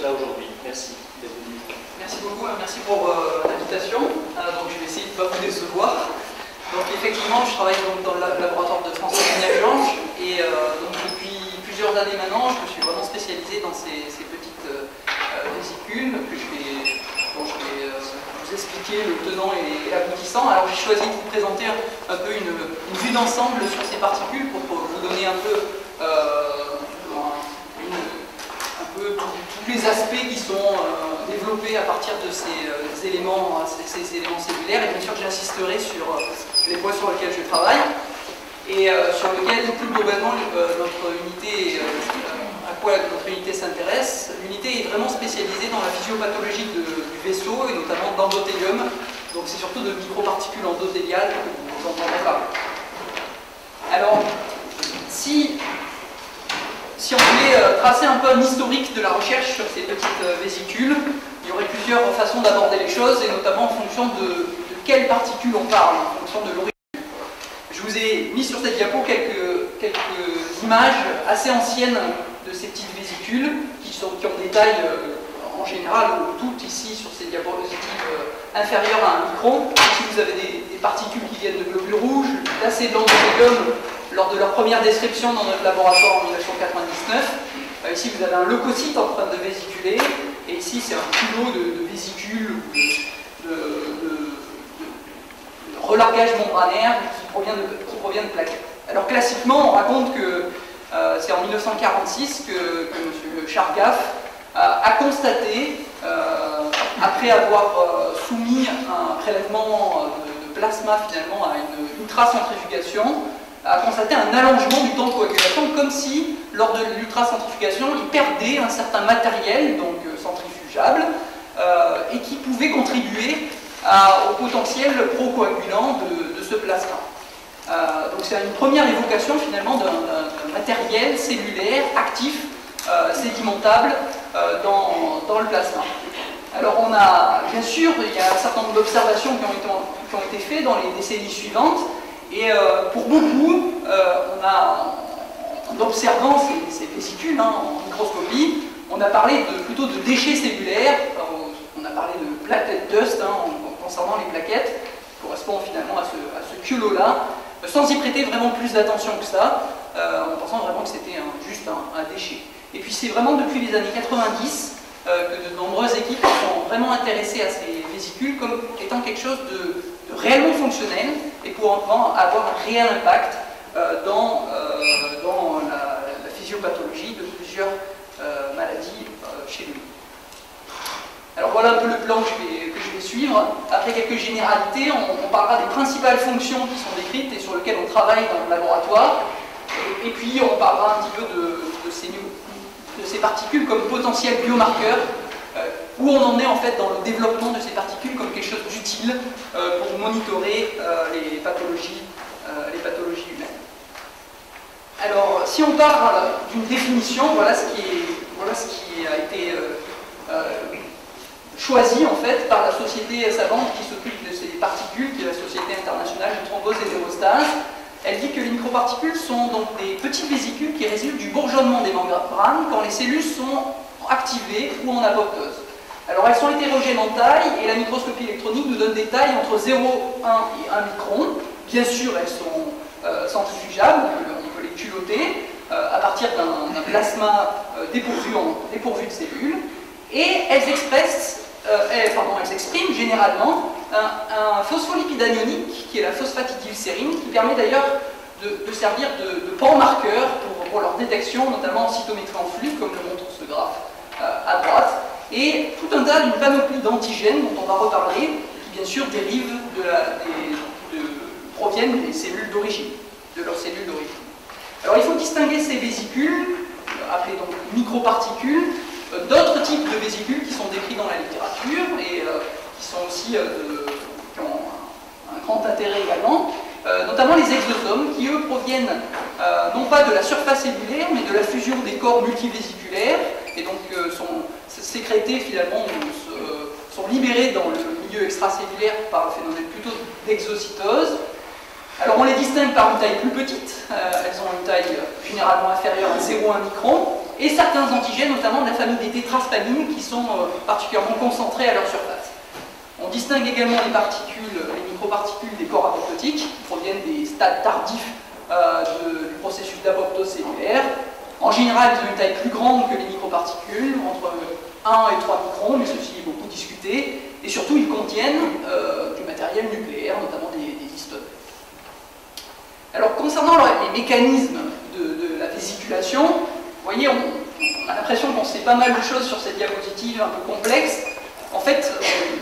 cela aujourd'hui. Merci d'être venu. Merci beaucoup, merci pour l'invitation. Donc je vais essayer de ne pas vous décevoir. Donc effectivement, je travaille donc dans le laboratoire de François Georges et donc depuis plusieurs années maintenant, je me suis vraiment spécialisé dans ces petites vésicules dont je vais vous expliquer le tenant et l'aboutissant. Alors j'ai choisi de vous présenter un peu une vue d'ensemble sur ces particules pour vous donner un peu tous les aspects qui sont développés à partir de ces éléments cellulaires, et bien sûr j'insisterai sur les points sur lesquels je travaille et sur lesquels plus globalement notre unité, à quoi notre unité s'intéresse. L'unité est vraiment spécialisée dans la physiopathologie du vaisseau et notamment d'endothélium, donc c'est surtout de microparticules endothéliales que vous entendrez parler. Alors, si on voulait tracer un peu un historique de la recherche sur ces petites vésicules, il y aurait plusieurs façons d'aborder les choses, et notamment en fonction de quelles particules on parle, en fonction de l'origine. Je vous ai mis sur cette diapo quelques images assez anciennes de ces petites vésicules, qui ont des tailles en général, toutes ici sur ces diapositives inférieures à 1 micron. Ici vous avez des particules qui viennent de globules rouges, là c'est de l'endothélium lors de leur première description dans notre laboratoire en 1999. Ici vous avez un leucocyte en train de vésiculer, et ici c'est un kilo de vésicules ou de relargage membranaire qui provient de plaquettes. Alors classiquement on raconte que c'est en 1946 que M. Chargaff a constaté, après avoir soumis un prélèvement de plasma finalement à une ultracentrifugation, a constaté un allongement du temps de coagulation, comme si, lors de l'ultracentrifugation, il perdait un certain matériel, donc centrifugeable, et qui pouvait contribuer au potentiel procoagulant de ce plasma. Donc c'est une première évocation finalement d'un matériel cellulaire actif, sédimentable dans le plasma. Alors on a, bien sûr, il y a un certain nombre d'observations qui ont été faites dans les décennies suivantes, et pour beaucoup, en observant ces vésicules en microscopie, on a parlé plutôt de déchets cellulaires, on a parlé de platelet dust concernant les plaquettes, qui correspond finalement à ce culot-là, sans y prêter vraiment plus d'attention que ça, en pensant vraiment que c'était juste un déchet. Et puis c'est vraiment depuis les années 90 que de nombreuses équipes sont vraiment intéressées à ces vésicules comme étant quelque chose de réellement fonctionnel et pouvant avoir un réel impact dans la physiopathologie de plusieurs maladies chez lui. Alors voilà un peu le plan que je vais suivre. Après quelques généralités, on parlera des principales fonctions qui sont décrites et sur lesquelles on travaille dans le laboratoire. Et puis on parlera un petit peu de ces particules comme potentiels biomarqueurs, où on en est en fait dans le développement de ces particules comme quelque chose d'utile pour monitorer les pathologies humaines. Alors si on parle d'une définition, voilà ce qui a été choisi en fait par la société savante qui s'occupe de ces particules, qui est la Société internationale de thrombose et d'hémostase. Elle dit que les microparticules sont donc des petites vésicules qui résultent du bourgeonnement des membranes quand les cellules sont activées ou en apoptose. Alors elles sont hétérogènes en taille et la microscopie électronique nous donne des tailles entre 0,1 et 1 micron. Bien sûr elles sont centrifugeables, on peut les culotter à partir d'un plasma dépourvu de cellules, et elles expriment généralement un phospholipide anionique qui est la phosphatidylsérine, qui permet d'ailleurs de servir de pan-marqueur pour leur détection, notamment en cytométrie en flux, comme le montre ce graphe à droite, et tout un tas d'une panoplie d'antigènes dont on va reparler, qui bien sûr dérivent proviennent des cellules d'origine, de leurs cellules d'origine. Alors il faut distinguer ces vésicules, appelées donc microparticules, d'autres types de vésicules qui sont décrits dans la littérature et qui sont aussi qui ont un grand intérêt également, notamment les exosomes qui eux proviennent non pas de la surface cellulaire mais de la fusion des corps multivésiculaires et donc sont sécrétés finalement, sont libérés dans le milieu extracellulaire par le phénomène plutôt d'exocytose. Alors on les distingue par une taille plus petite, elles ont une taille généralement inférieure à 0,1 micron, et certains antigènes, notamment de la famille des tétraspanines, qui sont particulièrement concentrés à leur surface. On distingue également les particules, les microparticules des corps apoptotiques, qui proviennent des stades tardifs du processus d'apoptose cellulaire. En général, ils ont une taille plus grande que les microparticules, entre 1 et 3 microns, mais ceci est beaucoup discuté. Et surtout, ils contiennent du matériel nucléaire, notamment des histones. Alors, concernant les mécanismes de la vésiculation, vous voyez, on a l'impression qu'on sait pas mal de choses sur cette diapositive un peu complexe. En fait,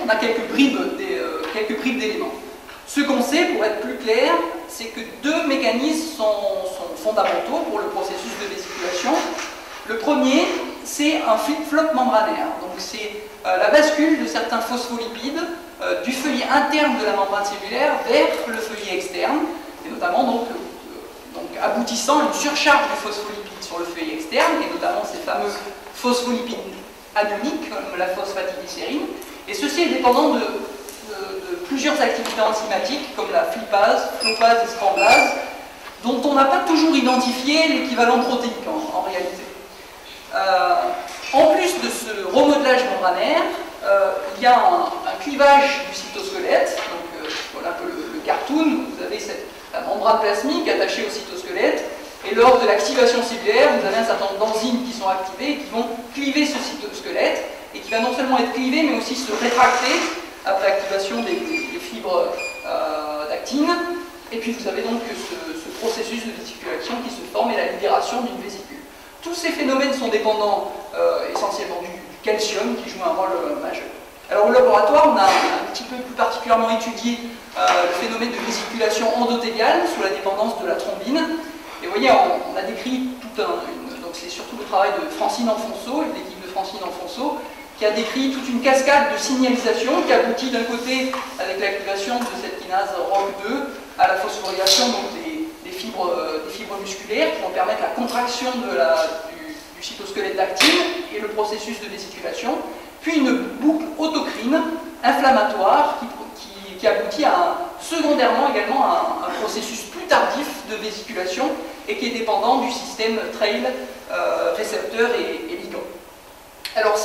on a quelques bribes d'éléments. Ce qu'on sait, pour être plus clair, c'est que deux mécanismes sont fondamentaux pour le processus de vésiculation. Le premier, c'est un flip-flop membranaire. Donc c'est la bascule de certains phospholipides du feuillet interne de la membrane cellulaire vers le feuillet externe, et notamment donc aboutissant à une surcharge de phospholipides sur le feuillet externe, et notamment ces fameux phospholipides anioniques, comme la phosphatidylglycérine. Et ceci est dépendant de plusieurs activités enzymatiques, comme la flippase, floppase et scramblase, dont on n'a pas toujours identifié l'équivalent protéique en réalité. En plus de ce remodelage membranaire, il y a un clivage du cytosquelette. Donc voilà un peu le cartoon. Vous avez la membrane plasmique attachée au cytosquelette. Et lors de l'activation cellulaire, vous avez un certain nombre d'enzymes qui sont activées et qui vont cliver ce cytosquelette, et qui va non seulement être clivé, mais aussi se rétracter après activation des fibres d'actine. Et puis vous avez donc ce processus de vésiculation qui se forme et la libération d'une vésicule. Tous ces phénomènes sont dépendants essentiellement du calcium qui joue un rôle majeur. Alors au laboratoire, on a un petit peu plus particulièrement étudié le phénomène de vésiculation endothéliale sous la dépendance de la thrombine. Et vous voyez, on a décrit tout donc c'est surtout le travail de Francine Enfonso, et de l'équipe de Francine Enfonso, qui a décrit toute une cascade de signalisation qui aboutit d'un côté, avec l'activation de cette kinase ROCK2, à la phosphorylation des fibres musculaires qui vont permettre la contraction du cytosquelette d'actine et le processus de vésiculation, puis une boucle autocrine inflammatoire qui aboutit secondairement également à un processus plus tardif de vésiculation et qui est dépendant du système trail récepteur et ligand. Alors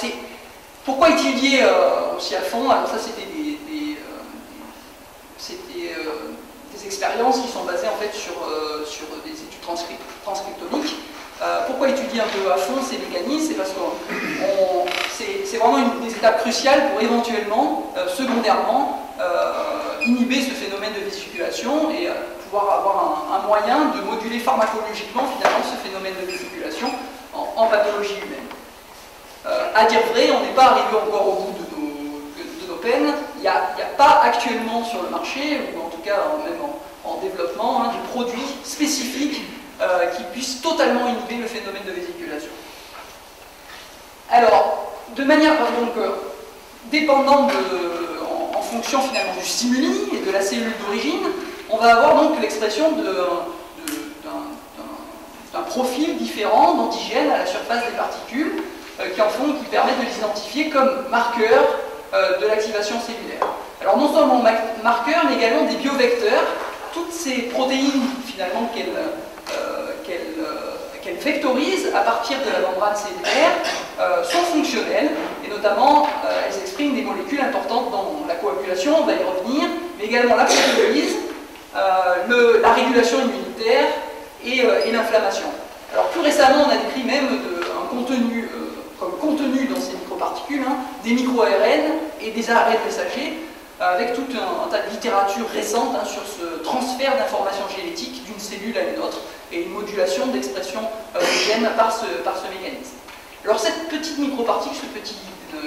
pourquoi étudier aussi à fond? Alors ça c'était des expériences qui sont basées en fait sur des études transcriptomiques. Pourquoi étudier un peu à fond ces mécanismes? C'est parce que c'est vraiment une des étapes cruciales pour éventuellement, secondairement, inhiber ce phénomène de vésiculation et pouvoir avoir un moyen de moduler pharmacologiquement finalement ce phénomène de vésiculation en pathologie humaine. À dire vrai, on n'est pas arrivé encore au bout de nos peines. Il n'y a pas actuellement sur le marché, ou en tout cas même en développement, de produits spécifiques qui puissent totalement inhiber le phénomène de vésiculation. Alors, de manière dépendante en fonction finalement du stimuli et de la cellule d'origine, on va avoir donc l'expression d'un profil différent d'antigènes à la surface des particules qui permettent de les identifier comme marqueurs de l'activation cellulaire. Alors non seulement marqueurs, mais également des biovecteurs. Toutes ces protéines finalement qu'elles vectorisent à partir de la membrane cellulaire sont fonctionnelles, et notamment elles expriment des molécules importantes dans la coagulation, on va y revenir, mais également la protéolyse, la régulation immunitaire et l'inflammation. Alors plus récemment, on a décrit même comme contenu dans ces microparticules, des micro-ARN et des ARN messagers, avec tout un tas de littérature récente sur ce transfert d'informations génétiques d'une cellule à une autre et une modulation d'expression des gènes par ce mécanisme. Alors cette petite microparticule, ce petit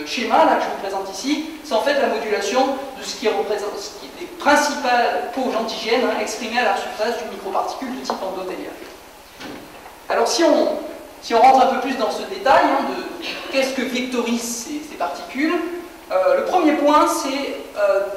schéma là que je vous présente ici, c'est en fait la modulation de ce qui représente les principales pauses antigènes exprimées à la surface d'une microparticule de type endothélial. Alors si on rentre un peu plus dans ce détail de qu'est-ce que vectorisent ces particules, le premier point, c'est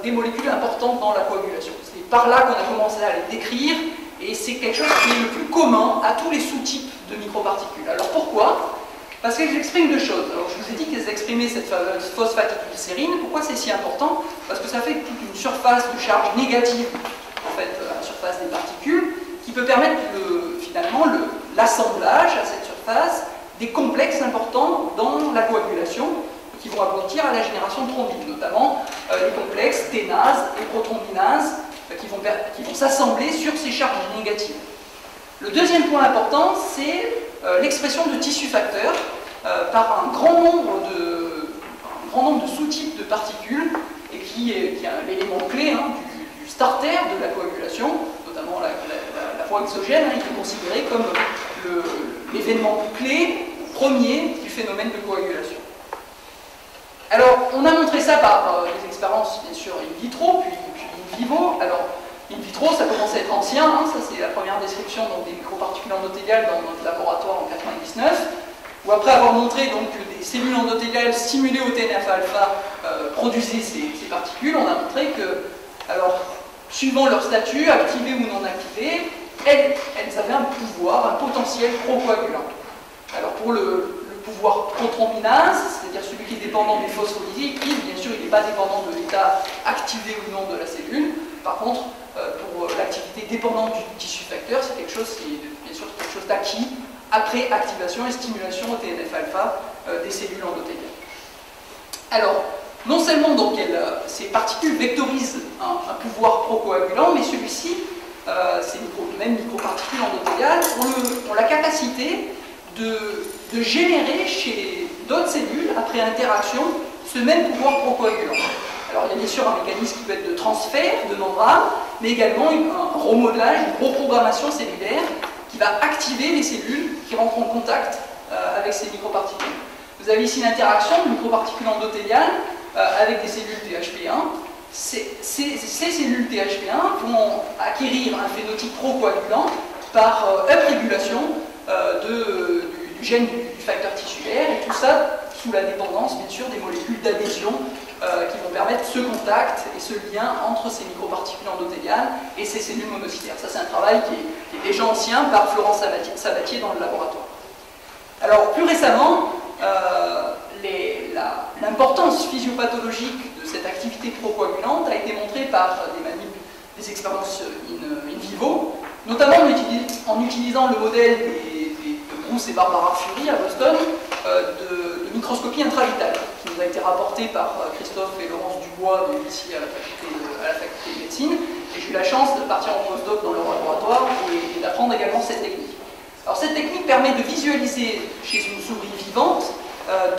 des molécules importantes dans la coagulation. C'est par là qu'on a commencé à les décrire, et c'est quelque chose qui est le plus commun à tous les sous-types de microparticules. Alors pourquoi? Parce qu'elles expriment deux choses. Alors je vous ai dit qu'elles exprimaient cette fameuse phosphatidylglycérine. Pourquoi c'est si important? Parce que ça fait toute une surface de charge négative en fait, à la surface des particules, qui peut permettre finalement l'assemblage à cette surface des complexes importants dans la coagulation qui vont aboutir à la génération de thrombines, notamment les complexes ténase et prothrombinase qui vont s'assembler sur ces charges négatives. Le deuxième point important, c'est l'expression de tissus facteurs par un grand nombre de sous-types de particules et qui est l'élément clé du starter de la coagulation, notamment la voie exogène, il est considéré comme l'événement clé premier du phénomène de coagulation. Alors, on a montré ça par des expériences, bien sûr, in vitro, puis in vivo. Alors, in vitro, ça commence à être ancien, ça c'est la première description donc, des microparticules endothéliales dans notre laboratoire en 1999, où après avoir montré donc, que des cellules endothéliales stimulées au TNF-alpha produisaient ces particules, on a montré que, alors, suivant leur statut, activé ou non activé, elles avaient un pouvoir, un potentiel procoagulant. Alors pour le pouvoir prothrombinase, c'est-à-dire celui qui est dépendant des phospholipides, bien sûr il n'est pas dépendant de l'état activé ou non de la cellule. Par contre, pour l'activité dépendante du tissu facteur, c'est quelque chose qui est bien sûr quelque chose d'acquis après activation et stimulation au TNF-alpha des cellules endothéliales. Alors, non seulement donc ces particules vectorisent un pouvoir procoagulant, mais celui-ci, ces mêmes microparticules endothéliales, ont la capacité de générer chez d'autres cellules, après interaction, ce même pouvoir procoagulant. Alors il y a bien sûr un mécanisme qui peut être de transfert de membrane, mais également un remodelage, une reprogrammation cellulaire qui va activer les cellules qui rentrent en contact avec ces microparticules. Vous avez ici l'interaction de microparticules endothéliales avec des cellules THP1. Ces cellules THP1 vont acquérir un phénotype procoagulant par uprégulation du gène du facteur tissulaire, et tout ça sous la dépendance, bien sûr, des molécules d'adhésion qui vont permettre ce contact et ce lien entre ces microparticules endothéliales et ces cellules monocytaires. Ça, c'est un travail qui est déjà ancien par Florence Sabatier dans le laboratoire. Alors, plus récemment, l'importance physiopathologique de cette activité procoagulante a été montrée par des expériences in vivo, notamment en utilisant le modèle de Bruce et Barbara Fury à Boston de microscopie intravitale, qui nous a été rapporté par Christophe et Laurence Dubois ici à la faculté de médecine. Et j'ai eu la chance de partir en postdoc dans leur laboratoire et d'apprendre également cette technique. Alors cette technique permet de visualiser chez une souris vivante,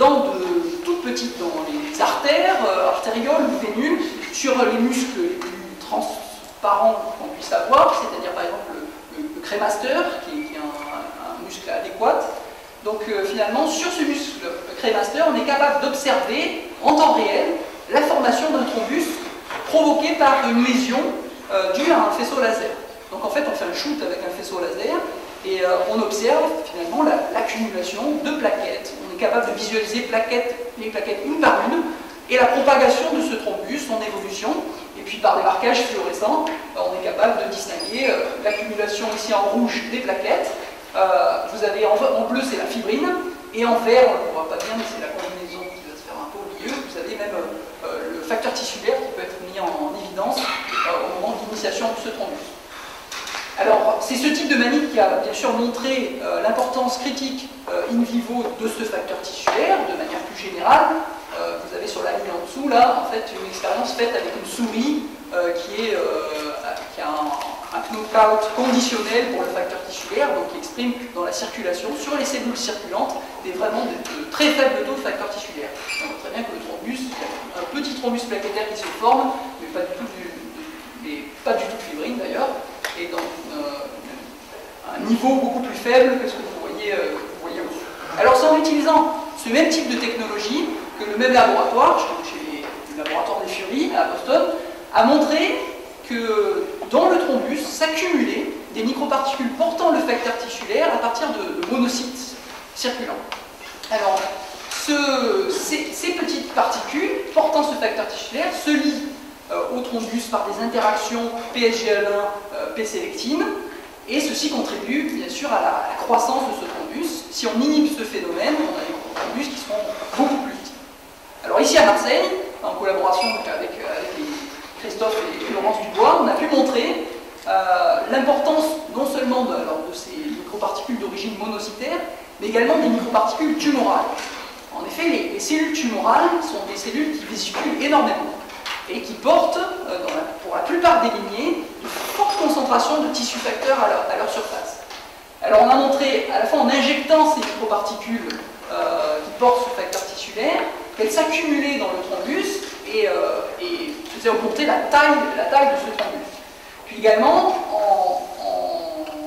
dans de toutes petites, dans les artères, artérioles ou vénules, sur les muscles les plus transparents qu'on puisse avoir, c'est-à-dire par exemple le crémaster, qui est un muscle adéquat. Donc finalement, sur ce muscle crémaster, on est capable d'observer en temps réel la formation d'un thrombus provoqué par une lésion due à un faisceau laser. Donc en fait, on fait un shoot avec un faisceau laser et on observe finalement l'accumulation de plaquettes. On est capable de visualiser les plaquettes une par une et la propagation de ce thrombus, son évolution. Et puis par des marquages fluorescents, on est capable de distinguer l'accumulation ici en rouge des plaquettes. Vous avez en bleu, c'est la fibrine, et en vert, on ne le voit pas bien, mais c'est la combinaison qui va se faire un peu au milieu. Vous avez même le facteur tissulaire qui peut être mis en évidence au moment de l'initiation de ce thrombus. Alors, c'est ce type de manip qui a bien sûr montré l'importance critique in vivo de ce facteur tissulaire, de manière plus générale. Vous avez sur la ligne en dessous, là, en fait, une expérience faite avec une souris qui a un knockout conditionnel pour le facteur tissulaire, donc qui exprime dans la circulation, sur les cellules circulantes, vraiment de très faibles taux de facteur tissulaire. On voit très bien que le thrombus, il y a un petit thrombus plaquettaire qui se forme, mais pas du tout de fibrine d'ailleurs, et dans un niveau beaucoup plus faible que ce que vous voyez au-dessus. Alors c'est en utilisant ce même type de technologie que le même laboratoire, chez le laboratoire des Fury à Boston, a montré que dans le thrombus s'accumulaient des microparticules portant le facteur tissulaire à partir de monocytes circulants. Alors, ces petites particules portant ce facteur tissulaire se lient au thrombus par des interactions PSGL1, P-sélectine, et ceci contribue bien sûr à la croissance de ce thrombus. Si on inhibe ce phénomène, on a des thrombus qui seront beaucoup plus petits. Alors ici à Marseille, en collaboration avec Christophe et Laurence Dubois, on a pu montrer l'importance non seulement de ces microparticules d'origine monocytaire, mais également des microparticules tumorales. En effet, les cellules tumorales sont des cellules qui vésiculent énormément et qui portent, pour la plupart des lignées, de fortes concentrations de tissus facteurs à leur surface. Alors on a montré, à la fois en injectant ces microparticules qui portent ce facteur tissulaire, qu'elles s'accumulaient dans le thrombus et faisaient augmenter la taille de ce thrombus. Puis également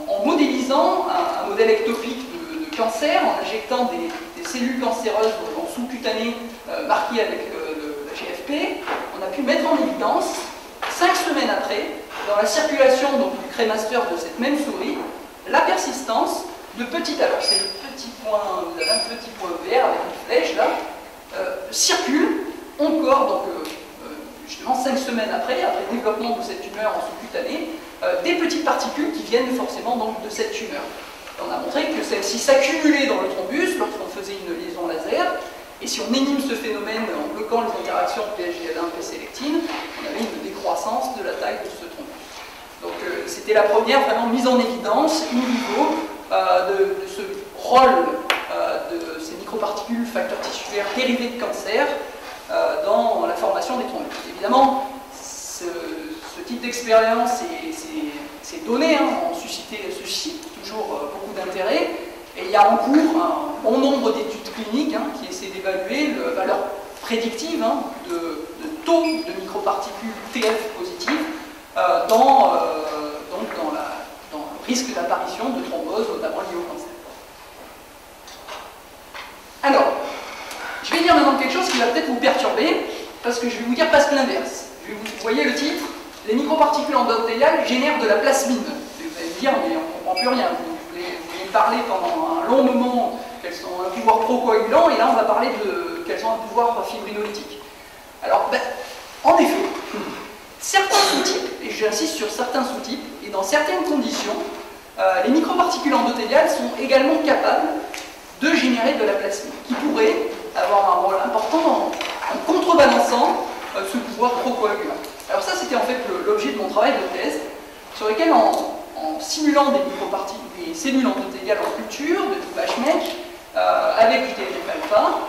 en modélisant un modèle ectopique de cancer, en injectant des cellules cancéreuses en sous-cutané marquées avec la GFP, on a pu mettre en évidence, 5 semaines après, dans la circulation du crémaster de cette même souris, la persistance de petites, alors c'est le petit point, vous avez un petit point vert avec une flèche là, circule encore, donc justement 5 semaines après le développement de cette tumeur en sous-cutané, des petites particules qui viennent forcément donc de cette tumeur. On a montré que celles-ci s'accumulaient dans le thrombus lorsqu'on faisait une liaison laser, et si on énime ce phénomène en bloquant les interactions PSGL1 P-sélectine, on avait une décroissance de la taille de ce thrombus. Donc c'était la première vraiment mise en évidence, in vivo, de ce rôle de ces microparticules facteurs tissulaires dérivés de cancer dans la formation des thrombus. Évidemment, ce type d'expérience et ces données suscitent toujours beaucoup d'intérêt, et il y a en cours un bon nombre d'études cliniques qui essaient d'évaluer la valeur prédictive de taux de microparticules TF positives dans le risque d'apparition de thrombose, notamment liée au cancer. Alors, je vais dire maintenant quelque chose qui va peut-être vous perturber, parce que je vais vous dire presque l'inverse. Vous voyez le titre, les microparticules endothéliales génèrent de la plasmine. Vous allez me dire, mais on ne comprend plus rien. Vous voulez parler pendant un long moment qu'elles ont un pouvoir procoagulant, et là on va parler qu'elles ont un pouvoir fibrinolytique. Alors, en effet, certains sous-types, et j'insiste sur certains sous-types, et dans certaines conditions, les microparticules endothéliales sont également capables de générer de la plasmine, qui pourrait avoir un rôle important en contrebalançant ce pouvoir procoagulant. Alors ça, c'était en fait l'objet de mon travail de thèse, sur lequel, en simulant des cellules endothéliales en culture, de type HMEC, avec du TNF-alpha,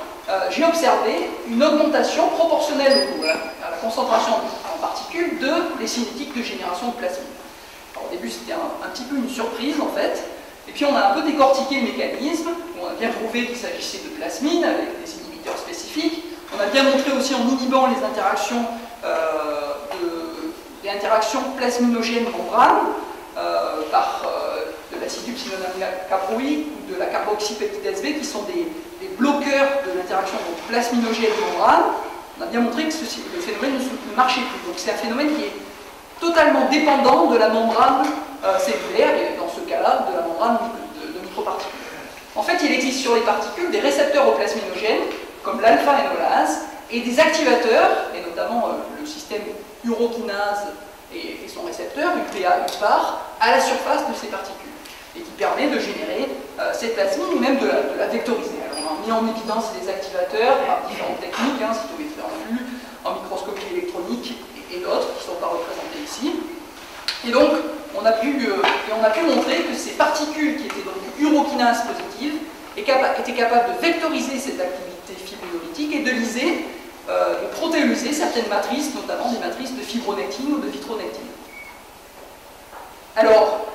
j'ai observé une augmentation proportionnelle à la concentration en particules des cinétiques de génération de plasmine. Alors, au début, c'était un petit peu une surprise, en fait, et puis on a un peu décortiqué le mécanisme, on a bien prouvé qu'il s'agissait de plasmine avec des inhibiteurs spécifiques, on a bien montré aussi en inhibant les interactions plasminogènes membrane par de l'acétylcyanolamine caproïque ou de la carboxypeptidase B, qui sont des bloqueurs de l'interaction plasminogène membrane. On a bien montré que le phénomène ne marchait plus. Donc c'est un phénomène qui est totalement dépendant de la membrane cellulaire, et dans ce cas-là, de la membrane de microparticules. En fait, il existe sur les particules des récepteurs aux plasminogènes, comme l'alpha-énolase, et des activateurs, et notamment le système urokinase et son récepteur, UPA, UPAR, à la surface de ces particules, et qui permet de générer cette plasmine, ou même de la vectoriser. Alors, on a mis en évidence les activateurs par différentes techniques, cytométrie en flux, en microscopie électronique, et d'autres qui ne sont pas représentés ici. Et donc, on a pu montrer que ces particules qui étaient donc urokinase positives étaient capables de vectoriser cette activité fibrinolytique et de lyser et protéolyser certaines matrices, notamment des matrices de fibronectine ou de vitronectine. Alors,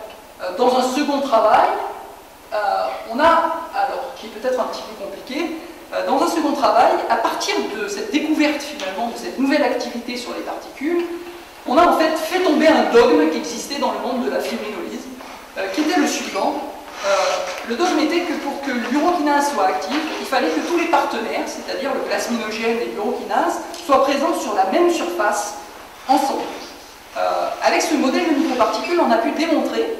dans un second travail, qui est peut-être un petit peu compliqué, dans un second travail, à partir de cette découverte finalement de cette nouvelle activité sur les particules, on a en fait tomber un dogme qui existait dans le monde de la fibrinolyse, qui était le suivant. Le dogme était que pour que l'urokinase soit active, il fallait que tous les partenaires, c'est-à-dire le plasminogène et l'urokinase, soient présents sur la même surface, ensemble. Avec ce modèle de microparticules, on a pu démontrer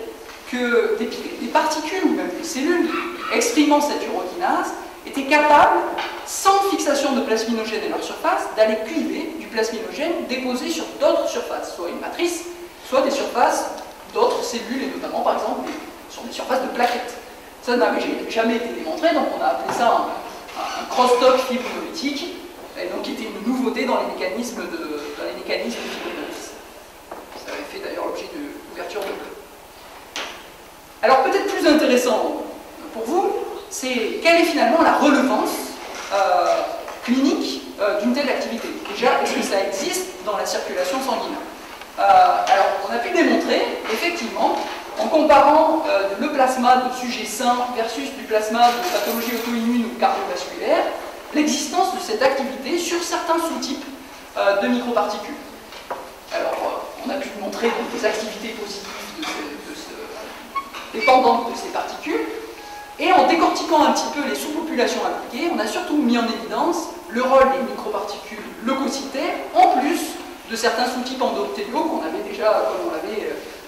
que des particules, ou même des cellules exprimant cette urokinase, étaient capables, sans fixation de plasminogène à leur surface, d'aller cuver du plasminogène déposé sur d'autres surfaces, soit une matrice, soit des surfaces d'autres cellules, et notamment par exemple sur des surfaces de plaquettes. Ça n'avait jamais été démontré, donc on a appelé ça un crosstalk fibrinolytique, et donc qui était une nouveauté dans les mécanismes de fibrinolyse. Ça avait fait d'ailleurs l'objet d'ouverture de. Alors peut-être plus intéressant pour vous, c'est quelle est finalement la relevance clinique d'une telle activité. Déjà, est-ce que ça existe dans la circulation sanguine? Alors, on a pu démontrer, effectivement, en comparant le plasma de sujets sains versus du plasma de pathologie auto-immune ou cardiovasculaire, l'existence de cette activité sur certains sous-types de microparticules. Alors, on a pu montrer donc, des activités positives dépendantes de ces particules, et en décortiquant un petit peu les sous-populations impliquées, on a surtout mis en évidence le rôle des microparticules leucocytaires, en plus de certains sous-types endothéliaux qu'on avait déjà,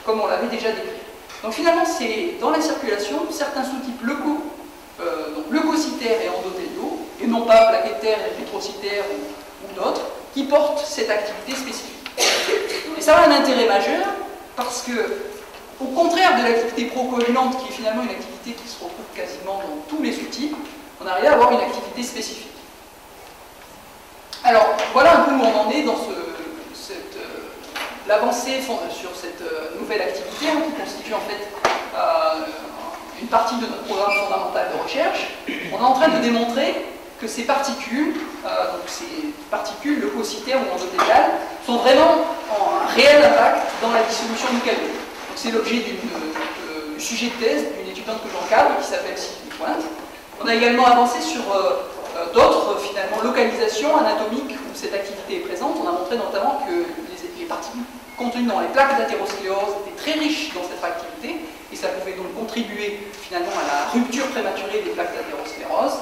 comme on l'avait déjà décrit. Donc finalement, c'est dans la circulation certains sous-types leucocytaires et endothéliaux, et non pas plaquettaires, érythrocytaires ou d'autres, qui portent cette activité spécifique. Et ça a un intérêt majeur parce que, au contraire de l'activité procoagulante, qui est finalement une activité qui se retrouve quasiment dans tous les sous-types, on arrive à avoir une activité spécifique. Alors, voilà un peu où on en est dans l'avancée sur cette nouvelle activité, qui constitue en fait une partie de notre programme fondamental de recherche. On est en train de démontrer que ces particules, leucocytaires ou endothéliales, sont vraiment en un réel impact dans la dissolution du calcium. C'est l'objet du sujet de thèse d'une étudiante que j'encadre qui s'appelle Sylvie Pointe. On a également avancé sur d'autres finalement localisations anatomiques où cette activité est présente. On a montré notamment que les particules contenues dans les plaques d'athérosclérose étaient très riches dans cette activité et ça pouvait donc contribuer finalement à la rupture prématurée des plaques d'athérosclérose.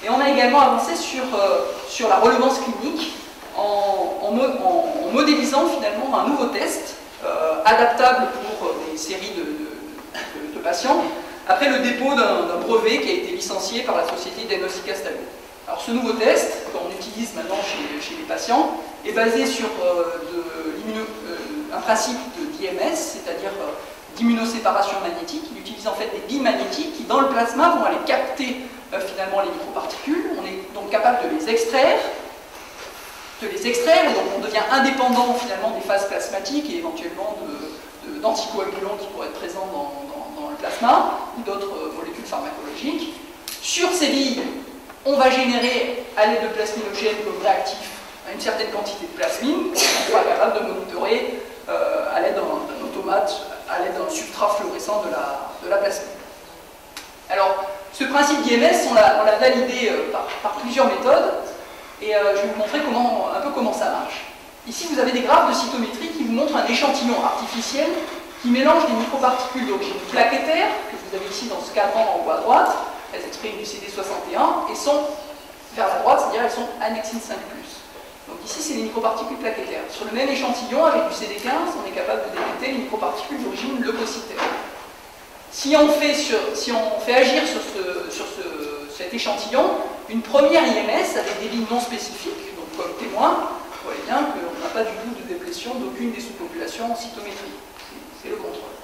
Et on a également avancé sur la relevance clinique en modélisant finalement un nouveau test adaptable pour des séries de patients, après le dépôt d'un brevet qui a été licencié par la société Diagnostica Stabilo. Alors ce nouveau test, qu'on utilise maintenant chez les patients, est basé sur un principe d'IMS, c'est-à-dire d'immunoséparation magnétique. Il utilise en fait des billes magnétiques qui, dans le plasma, vont aller capter finalement les microparticules. On est donc capable de les extraire, et donc on devient indépendant finalement des phases plasmatiques et éventuellement d'anticoagulants qui pourraient être présents dans le plasma ou d'autres molécules pharmacologiques. Sur ces billes, on va générer à l'aide de plasminogènes comme réactifs une certaine quantité de plasmine qu'on sera capable de monitorer à l'aide d'un automate, à l'aide d'un substrat fluorescent de la plasmine. Alors, ce principe d'IMS, on l'a validé par plusieurs méthodes. Et je vais vous montrer un peu comment ça marche. Ici, vous avez des graphes de cytométrie qui vous montrent un échantillon artificiel qui mélange des microparticules d'origine plaquettaire, que vous avez ici dans ce cadran en haut à droite. Elles expriment du CD61 et sont vers la droite, c'est-à-dire elles sont annexines 5+. Donc ici, c'est les microparticules plaquettaires. Sur le même échantillon, avec du CD15, on est capable de détecter les microparticules d'origine leucocytaire. Si on fait agir sur cet échantillon, une première IMS avec des lignes non spécifiques, donc comme témoin, vous voyez bien qu'on n'a pas du tout de déplétion d'aucune des sous-populations en cytométrie. C'est le contrôle.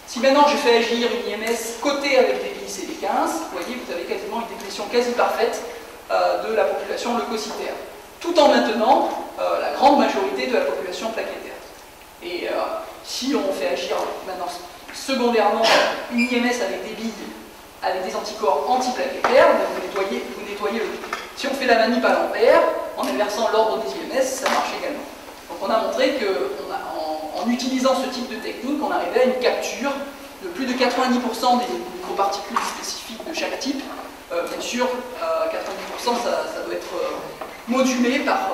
Si maintenant je fais agir une IMS cotée avec des billes CD15, vous voyez, vous avez quasiment une déplétion quasi parfaite de la population leucocytaire, tout en maintenant la grande majorité de la population plaquettaire. Et si on fait agir maintenant secondairement une IMS avec des billes avec des anticorps antiplaquettaires, vous nettoyez le tout. Si on fait la manip à l'envers, en inversant l'ordre des IMS, ça marche également. Donc on a montré qu'en utilisant ce type de technique, on arrivait à une capture de plus de 90% des microparticules spécifiques de chaque type. Bien sûr, 90% ça doit être modulé par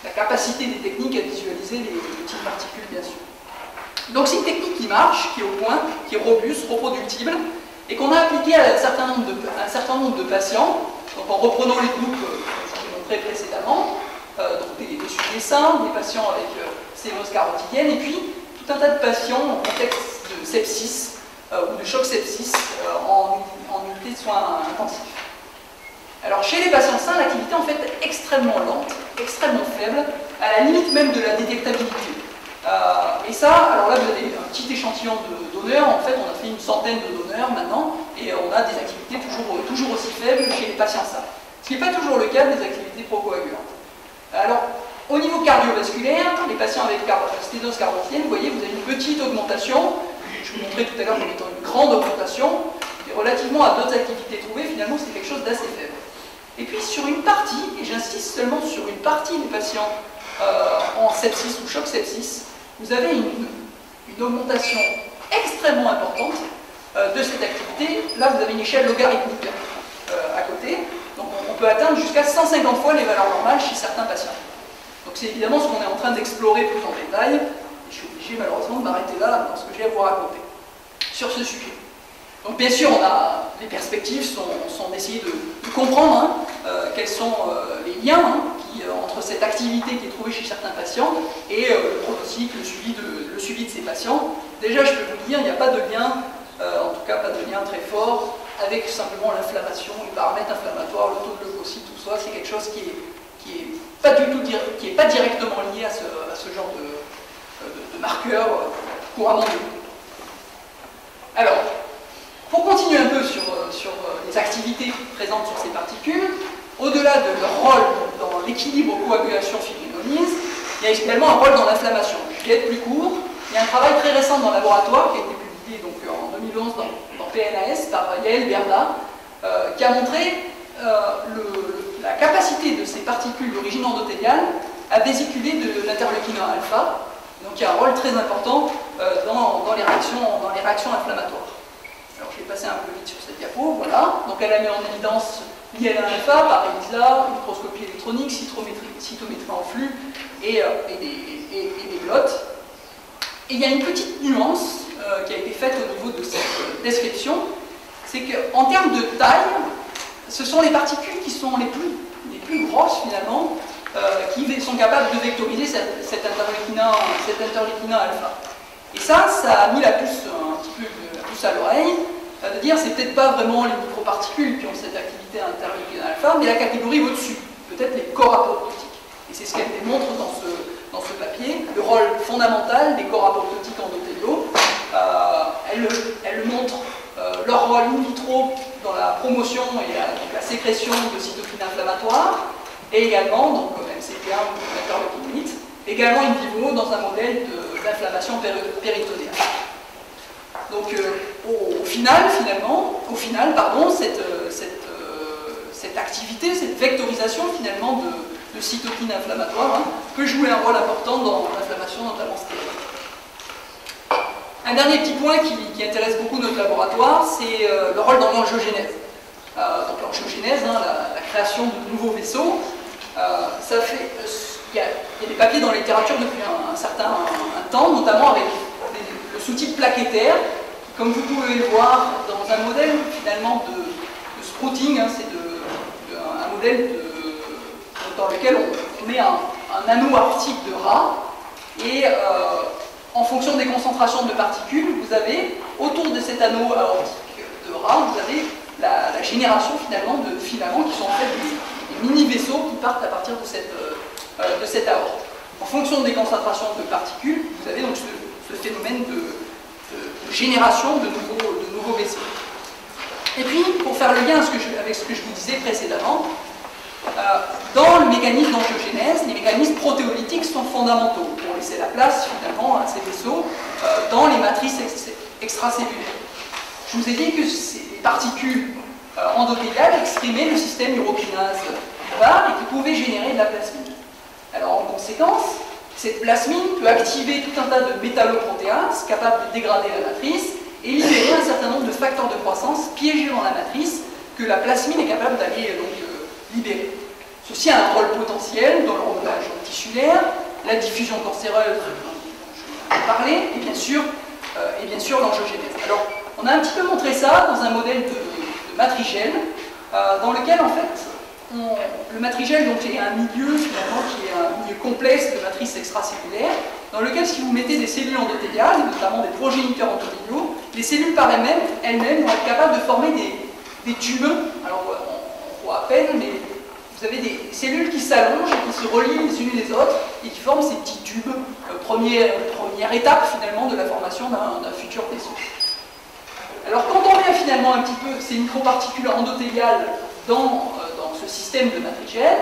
la capacité des techniques à visualiser les petites particules, bien sûr. Donc c'est une technique qui marche, qui est au point, qui est robuste, reproductible, et qu'on a appliqué à un certain nombre de patients, donc en reprenant les groupes que je vous ai montrés précédemment, donc des sujets sains, des patients avec sténose carotidienne, et puis tout un tas de patients en contexte de sepsis ou de choc sepsis en unité de soins intensifs. Alors chez les patients sains, l'activité en fait est extrêmement lente, extrêmement faible, à la limite même de la détectabilité. Et ça, alors là vous avez un petit échantillon de donneurs, en fait on a fait une centaine de donneurs maintenant, et on a des activités toujours aussi faibles chez les patients sains. Ce qui n'est pas toujours le cas des activités procoagulantes. Alors, au niveau cardiovasculaire, les patients avec sténose carotidienne, vous voyez, vous avez une petite augmentation, je vous montrais tout à l'heure comme étant une grande augmentation, Et relativement à d'autres activités trouvées, finalement, c'est quelque chose d'assez faible. Et puis sur une partie, et j'insiste seulement sur une partie des patients en sepsis ou choc sepsis, vous avez une augmentation extrêmement importante de cette activité. Là, vous avez une échelle logarithmique à côté. Donc on peut atteindre jusqu'à 150 fois les valeurs normales chez certains patients. Donc c'est évidemment ce qu'on est en train d'explorer plus en détail. Et je suis obligé malheureusement de m'arrêter là dans ce que j'ai à vous raconter sur ce sujet. Donc bien sûr, les perspectives sont d'essayer de comprendre quels sont les liens entre cette activité qui est trouvée chez certains patients et le pronostic, le suivi de ces patients. Déjà, je peux vous dire, il n'y a pas de lien, en tout cas pas de lien très fort, avec simplement l'inflammation, les paramètres inflammatoires, le taux de leucocytes, tout ça. C'est quelque chose qui est pas directement lié à ce genre de marqueurs couramment donnés. Alors, pour continuer un peu sur les activités présentes sur ces particules, au-delà de leur rôle dans l'équilibre coagulation-fibrinolyse, il y a également un rôle dans l'inflammation. Je vais être plus court. Il y a un travail très récent dans le laboratoire qui a été publié donc, en 2011 dans PNAS par Yael Berda, qui a montré la capacité de ces particules d'origine endothéliale à vésiculer de l'interleukine alpha. Donc il y a un rôle très important dans les réactions inflammatoires. Alors je vais passer un peu vite sur cette diapo, voilà. Donc elle a mis en évidence l'IL1-alpha par ELISA, microscopie électronique, cytométrie en flux et des blots. Et il y a une petite nuance qui a été faite au niveau de cette description, c'est qu'en termes de taille, ce sont les particules qui sont les plus grosses finalement, qui sont capables de vectoriser cet interleukine alpha. Et ça a mis la puce un petit peu à l'oreille, de dire c'est peut-être pas vraiment les microparticules qui ont cette activité interleukine alpha, mais la catégorie au-dessus, peut-être les corps apoptotiques. Et c'est ce qu'elle démontre dans ce papier, le rôle fondamental des corps apoptotiques endothéliaux. Elle montre leur rôle in vitro dans la promotion et la sécrétion de cytokines inflammatoires, et également, donc comme MCP1 ou interleukine 8, également in vivo dans un modèle d'inflammation péritonéale. Donc au final, cette activité, cette vectorisation finalement de cytokines inflammatoires peut jouer un rôle important dans l'inflammation, notamment stéroïde. Un dernier petit point qui intéresse beaucoup notre laboratoire, c'est le rôle dans l'angiogénèse. Donc l'angiogénèse, la création de nouveaux vaisseaux, il y a des papiers dans la littérature depuis un certain temps, notamment avec le sous-type plaquettaire. Comme vous pouvez le voir dans un modèle finalement de sprouting, c'est un modèle dans lequel on met un anneau aortique de rat et en fonction des concentrations de particules, vous avez autour de cet anneau aortique de rat, vous avez la génération finalement de filaments qui sont en fait des mini-vaisseaux qui partent à partir de cette aorte. En fonction des concentrations de particules, vous avez donc ce phénomène de génération de nouveaux vaisseaux. Et puis, pour faire le lien avec ce que je vous disais précédemment, dans le mécanisme d'angiogénèse, les mécanismes protéolytiques sont fondamentaux pour laisser la place finalement à ces vaisseaux dans les matrices extracellulaires. Je vous ai dit que ces particules endothéliales exprimaient le système urokinase VAR et qui pouvaient générer de la plasmine. Alors en conséquence, cette plasmine peut activer tout un tas de métalloprotéases capables de dégrader la matrice et libérer un certain nombre de facteurs de croissance piégés dans la matrice que la plasmine est capable d'aller libérer. Ceci a un rôle potentiel dans le remontage tissulaire, la diffusion cancéreuse dont je vais parler, et bien sûr l'angiogénèse. Alors, on a un petit peu montré ça dans un modèle de matrigène, dans lequel en fait le matrigène donc, est un milieu finalement qui est un milieu complexe de matrice extracellulaire, dans lequel si vous mettez des cellules endothéliales, et notamment des progéniteurs endothéliaux, les cellules par elles-mêmes vont être capables de former des tubes. Alors on voit à peine, mais vous avez des cellules qui s'allongent et qui se relient les unes les autres et qui forment ces petits tubes, première étape finalement de la formation d'un futur vaisseau. Alors quand on vient finalement un petit peu ces microparticules endothéliales dans ce système de matrigène,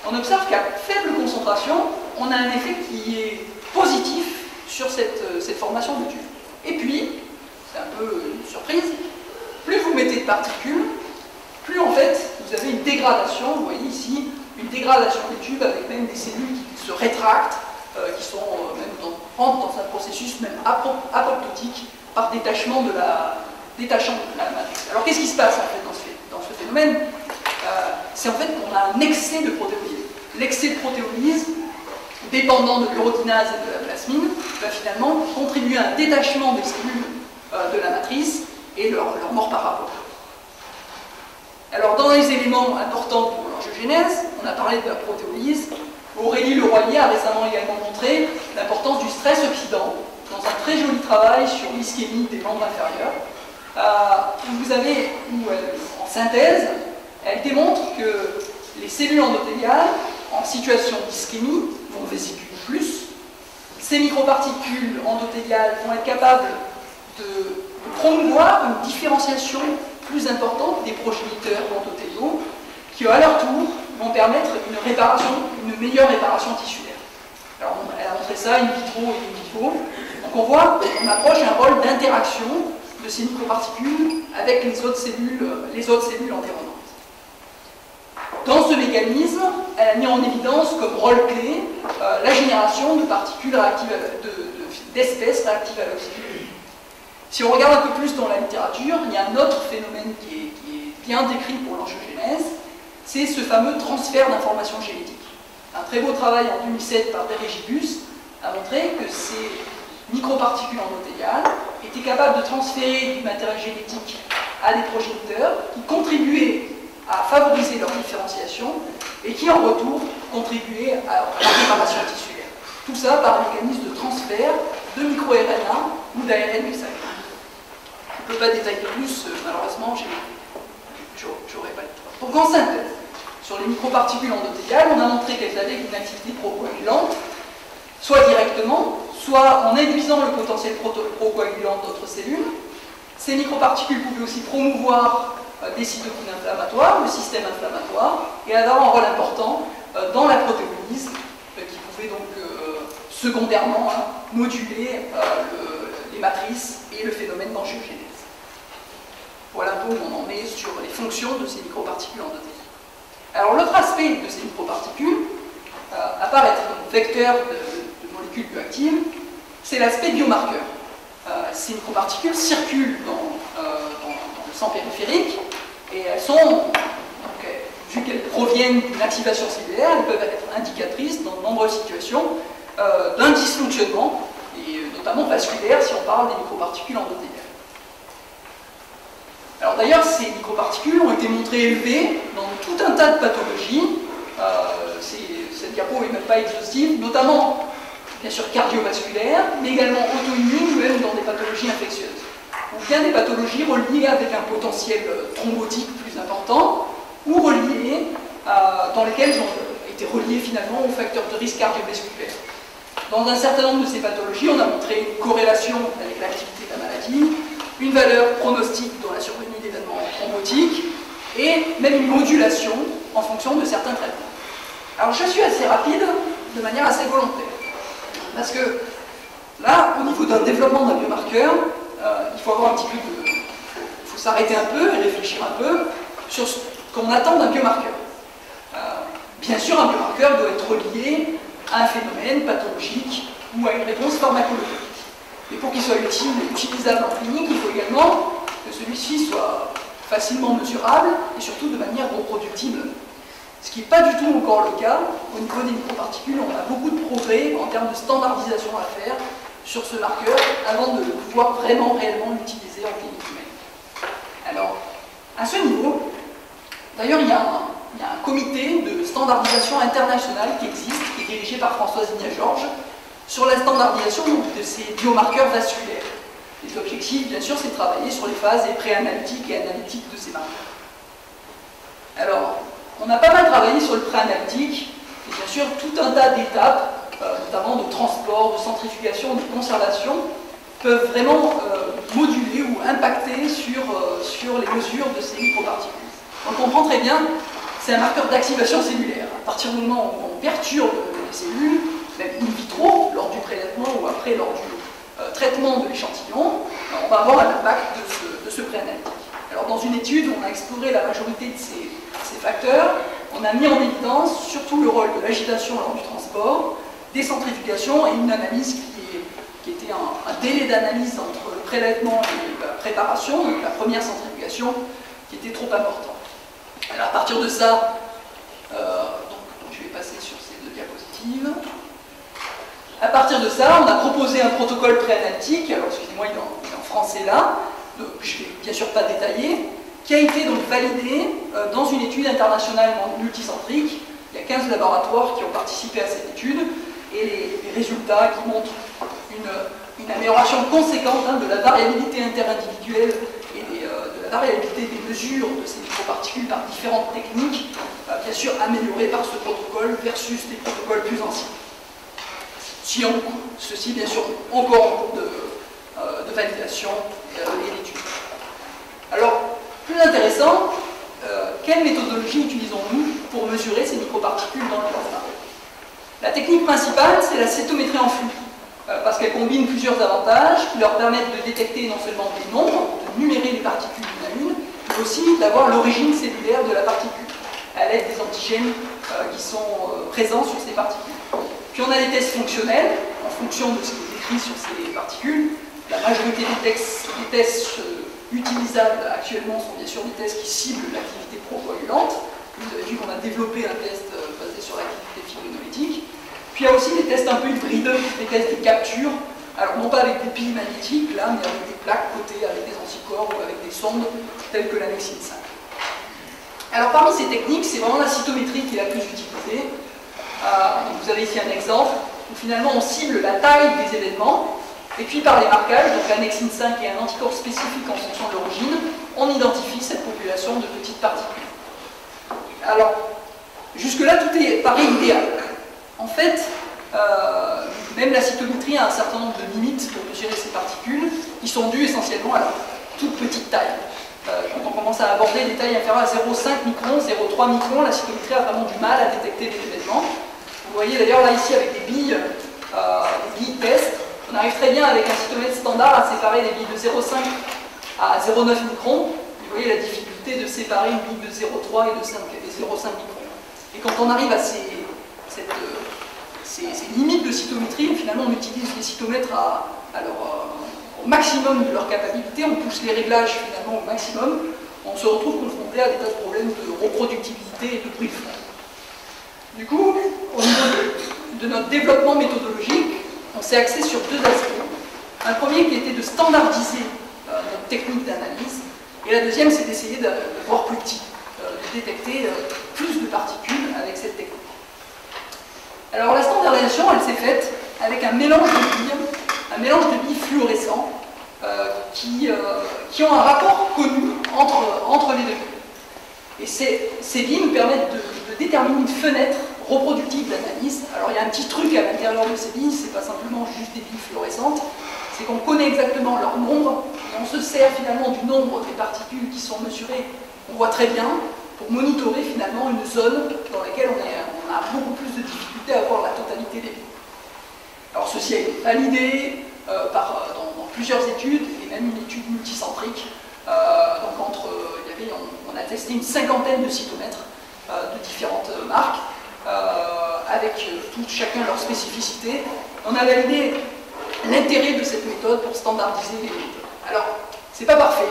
on observe qu'à faible concentration, on a un effet qui est positif sur cette formation de tubes. Et puis, c'est un peu une surprise, plus vous mettez de particules, plus en fait vous avez une dégradation, vous voyez ici, une dégradation des tubes avec même des cellules qui se rétractent, qui sont rentrent dans un processus même apoptotique par détachant de la matrice. Alors qu'est-ce qui se passe en fait dans ce phénomène? C'est en fait qu'on a un excès de protéolyse. L'excès de protéolyse, dépendant de l'urodinase et de la plasmine, va finalement contribuer à un détachement des cellules de la matrice et leur mort par apoptose. Alors dans les éléments importants pour l'angiogénèse, on a parlé de la protéolyse. Aurélie Leroyer a récemment également montré l'importance du stress oxydant dans un très joli travail sur l'ischémie des membres inférieurs. En synthèse, elle démontre que les cellules endothéliales en situation d'ischémie vont vésiculer plus. Ces microparticules endothéliales vont être capables de promouvoir une différenciation plus importante des progéniteurs endothéliaux qui, à leur tour, vont permettre une meilleure réparation tissulaire. Alors, elle a montré ça in vitro et in vivo. Donc, on voit qu'on approche un rôle d'interaction de ces microparticules avec les autres cellules environnantes. Dans ce mécanisme, elle a mis en évidence comme rôle clé la génération de particules réactives d'espèces réactives à l'oxygène. Si on regarde un peu plus dans la littérature, il y a un autre phénomène qui est bien décrit pour l'angiogénèse, c'est ce fameux transfert d'informations génétiques. Un très beau travail en 2007 par Derigibus a montré que ces microparticules endothéliales étaient capables de transférer du matériel génétique à des progéniteurs qui contribuaient à favoriser leur différenciation et qui en retour contribuaient à la réparation tissulaire. Tout ça par un mécanisme de transfert de micro-RNA ou d'ARN messager. Je ne peux pas détailler plus, malheureusement, j'aurais pas le temps. Donc en synthèse, sur les microparticules endothéliales, on a montré qu'elles avaient une activité procoagulante, soit directement, soit en induisant le potentiel procoagulant d'autres cellules. Ces microparticules pouvaient aussi promouvoir des cytokines inflammatoires, le système inflammatoire, et avoir un rôle important dans la protéolyse, qui pouvait donc secondairement moduler les matrices et le phénomène d'angiogénèse. Voilà un peu où on en est sur les fonctions de ces microparticules endothéliales. Alors l'autre aspect de ces microparticules, à part être vecteur de molécules bioactives, c'est l'aspect biomarqueur. Ces microparticules circulent dans le sang périphérique et elles sont, vu qu'elles proviennent d'une activation cellulaire, elles peuvent être indicatrices dans de nombreuses situations d'un dysfonctionnement, et notamment vasculaire si on parle des microparticules endothéliales. Alors d'ailleurs, ces microparticules ont été montrées élevées dans tout un tas de pathologies. Cette diapo n'est même pas exhaustive, notamment, bien sûr, cardiovasculaires, mais également auto-immunes ou même dans des pathologies infectieuses. Ou bien des pathologies reliées avec un potentiel thrombotique plus important, ou reliées, dans lesquelles ont été reliées finalement aux facteurs de risque cardiovasculaire. Dans un certain nombre de ces pathologies, on a montré une corrélation avec l'activité de la maladie, une valeur pronostique dans la survenue d'événements thrombotiques, et même une modulation en fonction de certains traitements. Alors je suis assez rapide, de manière assez volontaire, parce que là, au niveau d'un développement d'un biomarqueur, il faut avoir un petit peu de... Il faut s'arrêter un peu et réfléchir un peu sur ce qu'on attend d'un biomarqueur. Bien sûr, un biomarqueur doit être lié à un phénomène pathologique ou à une réponse pharmacologique. Et pour qu'il soit utile et utilisable en clinique, il faut également que celui-ci soit facilement mesurable et surtout de manière reproductible. Ce qui n'est pas du tout encore le cas au niveau des microparticules. On a beaucoup de progrès en termes de standardisation à faire sur ce marqueur avant de pouvoir réellement l'utiliser en clinique humaine. Alors, à ce niveau, d'ailleurs, il y a un comité de standardisation internationale qui existe, qui est dirigé par Françoise Igna-Georges, sur la standardisation de ces biomarqueurs vasculaires. Les objectifs, bien sûr, c'est de travailler sur les phases préanalytiques et analytiques de ces marqueurs. Alors, on a pas mal travaillé sur le préanalytique, et bien sûr, tout un tas d'étapes, notamment de transport, de centrifugation, de conservation, peuvent vraiment moduler ou impacter sur les mesures de ces microparticules. On comprend très bien, c'est un marqueur d'activation cellulaire. À partir du moment où on perturbe les cellules, même in vitro, lors du prélèvement ou après lors du traitement de l'échantillon, on va avoir un impact de ce préanalytique. Alors dans une étude, on a exploré la majorité de ces facteurs. On a mis en évidence surtout le rôle de l'agitation lors du transport, des centrifugations et une analyse qui était un délai d'analyse entre le prélèvement et la préparation, donc la première centrifugation, qui était trop important. Alors à partir de ça, donc je vais passer sur ces deux diapositives. À partir de ça, on a proposé un protocole préanalytique, alors excusez-moi, il est en français là, donc je ne vais bien sûr pas détailler, qui a été donc validé dans une étude internationale multicentrique. Il y a 15 laboratoires qui ont participé à cette étude, et les résultats qui montrent une amélioration conséquente de la variabilité interindividuelle et de la variabilité des mesures de ces microparticules par différentes techniques, bien sûr améliorées par ce protocole versus des protocoles plus anciens. Ceci, bien sûr, encore en cours de validation et d'études. Alors, plus intéressant, quelle méthodologie utilisons-nous pour mesurer ces microparticules dans le plasma? La technique principale, c'est la cytométrie en flux, parce qu'elle combine plusieurs avantages qui leur permettent de détecter non seulement des nombres, de numérer les particules une à une, mais aussi d'avoir l'origine cellulaire de la particule, à l'aide des antigènes qui sont présents sur ces particules. Puis on a des tests fonctionnels, en fonction de ce qui est écrit sur ces particules. La majorité des tests utilisables actuellement sont bien sûr des tests qui ciblent l'activité procoagulante. Vous avez vu qu'on a développé un test basé sur l'activité fibrinolytique. Puis il y a aussi des tests un peu hybrides, des tests de capture, alors non pas avec des billes magnétiques, là, mais avec des plaques cotées, avec des anticorps ou avec des sondes, telles que l'annexine 5. Alors parmi ces techniques, c'est vraiment la cytométrie qui est la plus utilisée. Vous avez ici un exemple où finalement on cible la taille des événements, et puis par les marquages, donc l'annexine 5 et un anticorps spécifique en fonction de l'origine, on identifie cette population de petites particules. Alors, jusque-là, tout paraît idéal. En fait, même la cytométrie a un certain nombre de limites pour mesurer ces particules, qui sont dues essentiellement à leur toute petite taille. Quand on commence à aborder des tailles inférieures à 0,5 microns, 0,3 microns, la cytométrie a vraiment du mal à détecter les événements. Vous voyez d'ailleurs là ici avec des billes test, on arrive très bien avec un cytomètre standard à séparer les billes de 0,5 à 0,9 microns. Vous voyez la difficulté de séparer une bille de 0,3 et de 0,5 microns. Et quand on arrive à ces limites de cytométrie, finalement on utilise les cytomètres au maximum de leur capacité, on pousse les réglages finalement au maximum, on se retrouve confronté à des tas de problèmes de reproductibilité et de bruit de fond. Du coup, au niveau de notre développement méthodologique, on s'est axé sur deux aspects. Un premier qui était de standardiser notre technique d'analyse, et la deuxième c'est d'essayer de voir plus petit, de détecter plus de particules avec cette technique. Alors la standardisation, elle s'est faite avec un mélange de billes fluorescents qui ont un rapport connu entre les deux billes. Et ces billes nous permettent de déterminer une fenêtre reproductive d'analyse. Alors il y a un petit truc à l'intérieur de ces billes, c'est pas simplement juste des billes fluorescentes, c'est qu'on connaît exactement leur nombre, et on se sert finalement du nombre des particules qui sont mesurées, on voit très bien, pour monitorer finalement une zone dans laquelle on a beaucoup plus de difficultés à voir la totalité des billes. Alors ceci a été validé dans plusieurs études, et même une étude multicentrique. On a testé une cinquantaine de cytomètres de différentes marques, avec chacun leur spécificité. On a validé l'intérêt de cette méthode pour standardiser les méthodes. Alors, c'est pas parfait.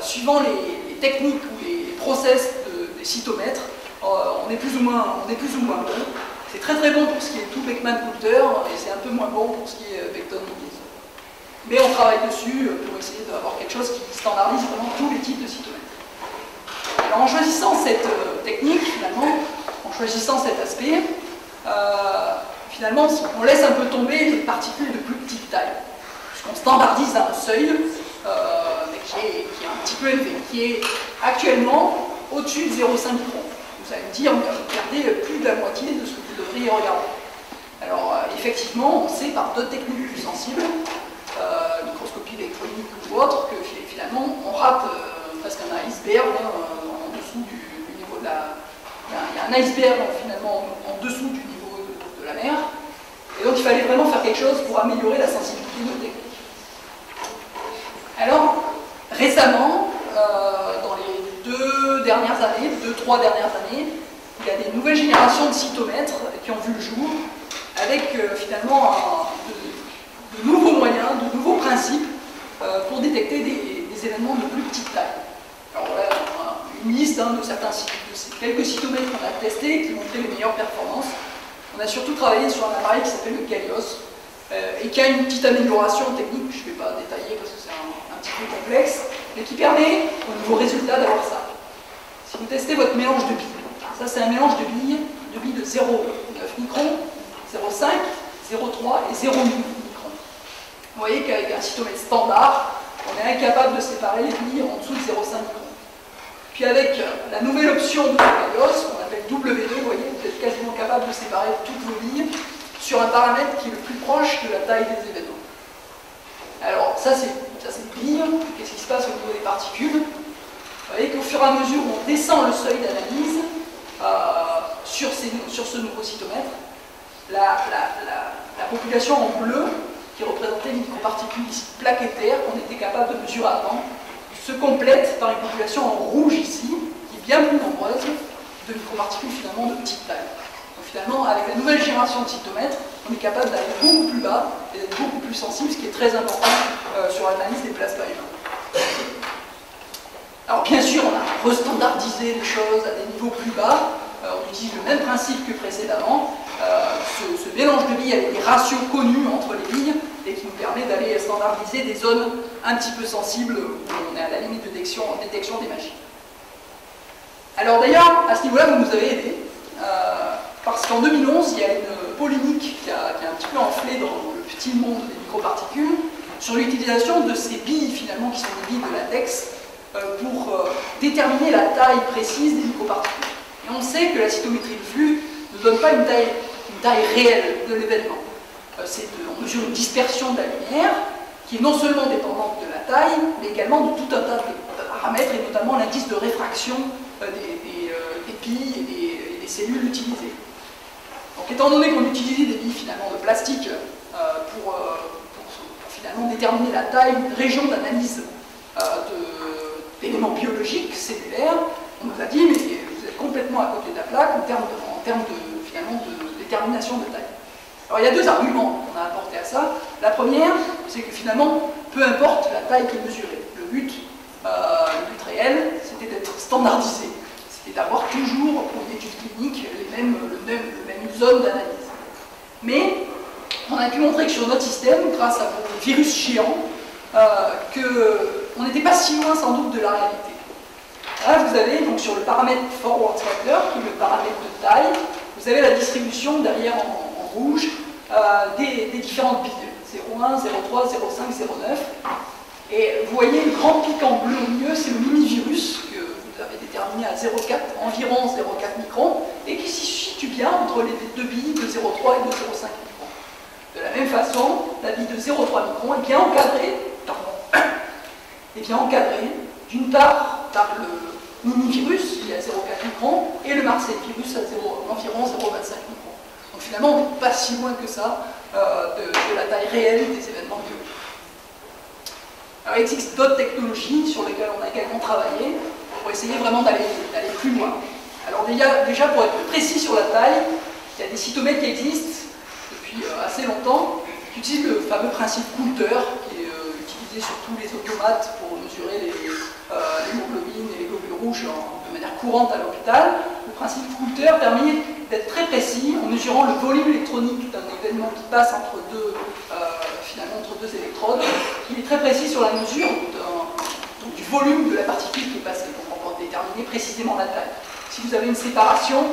Suivant les techniques ou les process des cytomètres, on est plus ou moins bon. C'est très très bon pour ce qui est tout Beckman-Coulter, et c'est un peu moins bon pour ce qui est Becton-Dickinson. Mais on travaille dessus pour essayer d'avoir quelque chose qui standardise vraiment tous les types de cytomètres. Alors en choisissant cette technique, finalement, en choisissant cet aspect, finalement, on laisse un peu tomber les particules de plus petite taille, puisqu'on standardise à un seuil mais qui est un petit peu élevé, qui est actuellement au-dessus de 0,5 microns. Vous allez me dire, regardez plus de la moitié de ce que vous devriez regarder. Alors effectivement, on sait par d'autres techniques plus sensibles, microscopie électronique ou autre, que finalement on rate presque un iceberg en dessous du niveau de la... Il y a un iceberg finalement en dessous du niveau de la mer, et donc il fallait vraiment faire quelque chose pour améliorer la sensibilité de nos techniques. Alors, récemment, dernières années, 2-3 dernières années, il y a des nouvelles générations de cytomètres qui ont vu le jour, avec finalement de nouveaux moyens, de nouveaux principes pour détecter des événements de plus petite taille. Alors voilà, on a une liste de quelques cytomètres qu'on a testés qui montraient les meilleures performances. On a surtout travaillé sur un appareil qui s'appelle le Galios et qui a une petite amélioration technique, je ne vais pas détailler parce que c'est un petit peu complexe, mais qui permet au niveau résultat d'avoir ça. Si vous testez votre mélange de billes, ça c'est un mélange de billes de 0,9 microns, 0,5, 0,3 et 0,8 microns. Vous voyez qu'avec un cytomètre standard, on est incapable de séparer les billes en dessous de 0,5 microns. Puis avec la nouvelle option de Galios, qu'on appelle W2, vous voyez, vous êtes quasiment capable de séparer toutes vos billes sur un paramètre qui est le plus proche de la taille des événements. Alors ça c'est billes, qu'est-ce qui se passe au niveau des particules? Vous voyez qu'au fur et à mesure où on descend le seuil d'analyse sur ce nouveau cytomètre, la population en bleu, qui représentait les microparticules plaquettaires qu'on était capable de mesurer avant, se complète par une population en rouge ici, qui est bien plus nombreuse, de microparticules finalement de petite taille. Donc finalement, avec la nouvelle génération de cytomètres, on est capable d'aller beaucoup plus bas et d'être beaucoup plus sensible, ce qui est très important sur l'analyse des plasmas humains. Alors bien sûr, on a restandardisé les choses à des niveaux plus bas, on utilise le même principe que précédemment, ce mélange de billes avec des ratios connus entre les billes et qui nous permet d'aller standardiser des zones un petit peu sensibles où on est à la limite de détection des machines. Alors d'ailleurs, à ce niveau-là, vous nous avez aidé, parce qu'en 2011, il y a une polémique qui a un petit peu enflé dans le petit monde des microparticules sur l'utilisation de ces billes finalement qui sont des billes de latex pour déterminer la taille précise des microparticules. Et on sait que la cytométrie de flux ne donne pas une taille réelle de l'événement. On mesure une dispersion de la lumière qui est non seulement dépendante de la taille, mais également de tout un tas de paramètres, et notamment l'indice de réfraction des billes et des cellules utilisées. Donc étant donné qu'on utilisait des billes finalement de plastique pour finalement déterminer la taille d'une région d'analyse d'éléments biologiques, cellulaires, on nous a dit mais vous êtes complètement à côté de la plaque en termes de détermination de taille. Alors il y a deux arguments qu'on a apportés à ça. La première, c'est que finalement, peu importe la taille qui est mesurée, le but réel, c'était d'être standardisé. C'était d'avoir toujours, pour une étude clinique, les mêmes zones d'analyse. Mais on a pu montrer que sur notre système, grâce à vos virus géants, qu'on n'était pas si loin sans doute de la réalité. Là, vous avez donc sur le paramètre forward factor, qui est le paramètre de taille, vous avez la distribution derrière en rouge des différentes billes, 0,1, 0,3, 0,5, 0,9. Et vous voyez le grand pic en bleu au milieu, c'est le mini-virus que vous avez déterminé à 0,4, environ 0,4 microns, et qui se situe bien entre les deux billes de 0,3 et de 0,5 microns. De la même façon, la bille de 0,3 microns est bien encadrée, d'une part par le mini-virus qui est à 0,4 microns et le Marseille-virus à environ 0,25 microns. Donc finalement, on n'est pas si loin que ça de la taille réelle des événements biologiques. Alors il existe d'autres technologies sur lesquelles on a également travaillé pour essayer vraiment d'aller plus loin. Alors déjà, pour être plus précis sur la taille, il y a des cytomètres qui existent depuis assez longtemps, qui utilisent le fameux principe Coulter, qui est utilisé sur tous les automates pour mesurer l'hémoglobine et les globules rouges de manière courante à l'hôpital. Le principe Coulter permet d'être très précis en mesurant le volume électronique d'un événement qui passe entre deux électrodes. Il est très précis sur la mesure du volume de la particule qui est passée. Donc on peut déterminer précisément la taille. Si vous avez une séparation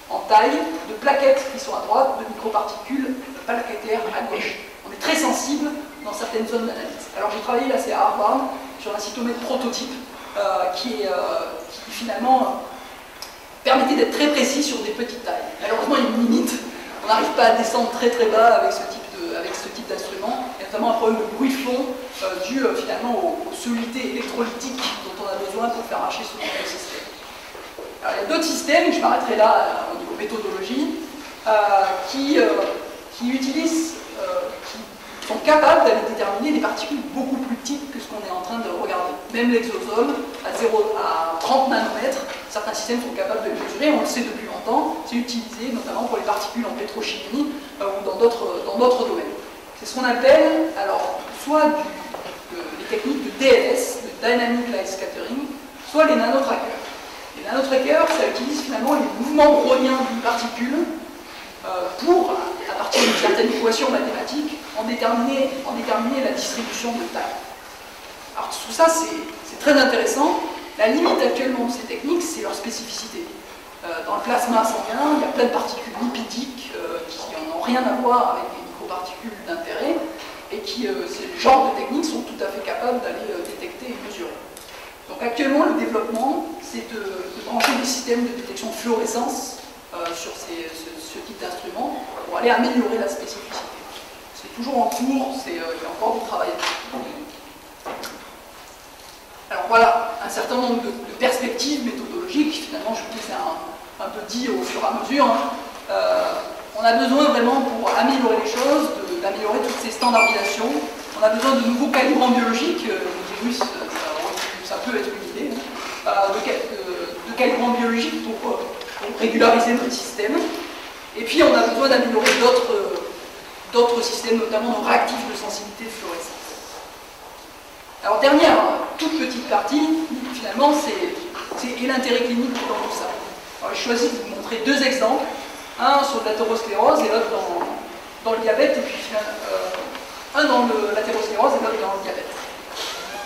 en taille de plaquettes qui sont à droite, de microparticules plaquettaires à gauche. On est très sensible dans certaines zones d'analyse. Alors j'ai travaillé là, c'est à Harvard, sur un cytomètre prototype qui finalement permettait d'être très précis sur des petites tailles. Malheureusement, il y a une limite. On n'arrive pas à descendre très très bas avec ce type d'instrument. Il y a notamment un problème de bruit de fond dû finalement aux solutés électrolytiques dont on a besoin pour faire marcher ce type de système. Alors, il y a d'autres systèmes, je m'arrêterai là au niveau méthodologie, qui sont capables d'aller déterminer des particules beaucoup plus petites que ce qu'on est en train de regarder. Même l'exosome, à 30 nanomètres, certains systèmes sont capables de les mesurer, on le sait depuis longtemps, c'est utilisé notamment pour les particules en pétrochimie ou dans d'autres domaines. C'est ce qu'on appelle, alors, soit les techniques de DLS, de Dynamic Light Scattering, soit les nanotrackers. Les nanotrackers, ça utilise finalement les mouvements browniens d'une particule pour, à partir d'une certaine équation mathématique, en déterminer la distribution de taille. Alors tout ça, c'est très intéressant. La limite actuellement de ces techniques, c'est leur spécificité. Dans le plasma sanguin, il y a plein de particules lipidiques qui n'ont rien à voir avec les microparticules d'intérêt et qui, ces genres de techniques sont tout à fait capables d'aller détecter et mesurer. Donc actuellement, le développement, c'est de brancher des systèmes de détection de fluorescence sur ce type d'instrument pour aller améliorer la spécificité. C'est toujours en cours, il y a encore du travail. Alors voilà, un certain nombre de perspectives méthodologiques, finalement je vous les ai un peu dit au fur et à mesure. On a besoin vraiment, pour améliorer les choses, d'améliorer toutes ces standardisations. On a besoin de nouveaux calibrants biologiques, le virus, ça peut être une idée, de calibrants biologiques pour régulariser notre système. Et puis on a besoin d'améliorer d'autres systèmes, notamment nos réactifs de sensibilité de fluorescence. Alors dernière toute petite partie, finalement, c'est l'intérêt clinique dans tout ça. Alors j'ai choisi de vous montrer deux exemples, un sur l'athérosclérose et l'autre dans le diabète, et puis un dans l'athérosclérose et l'autre dans le diabète.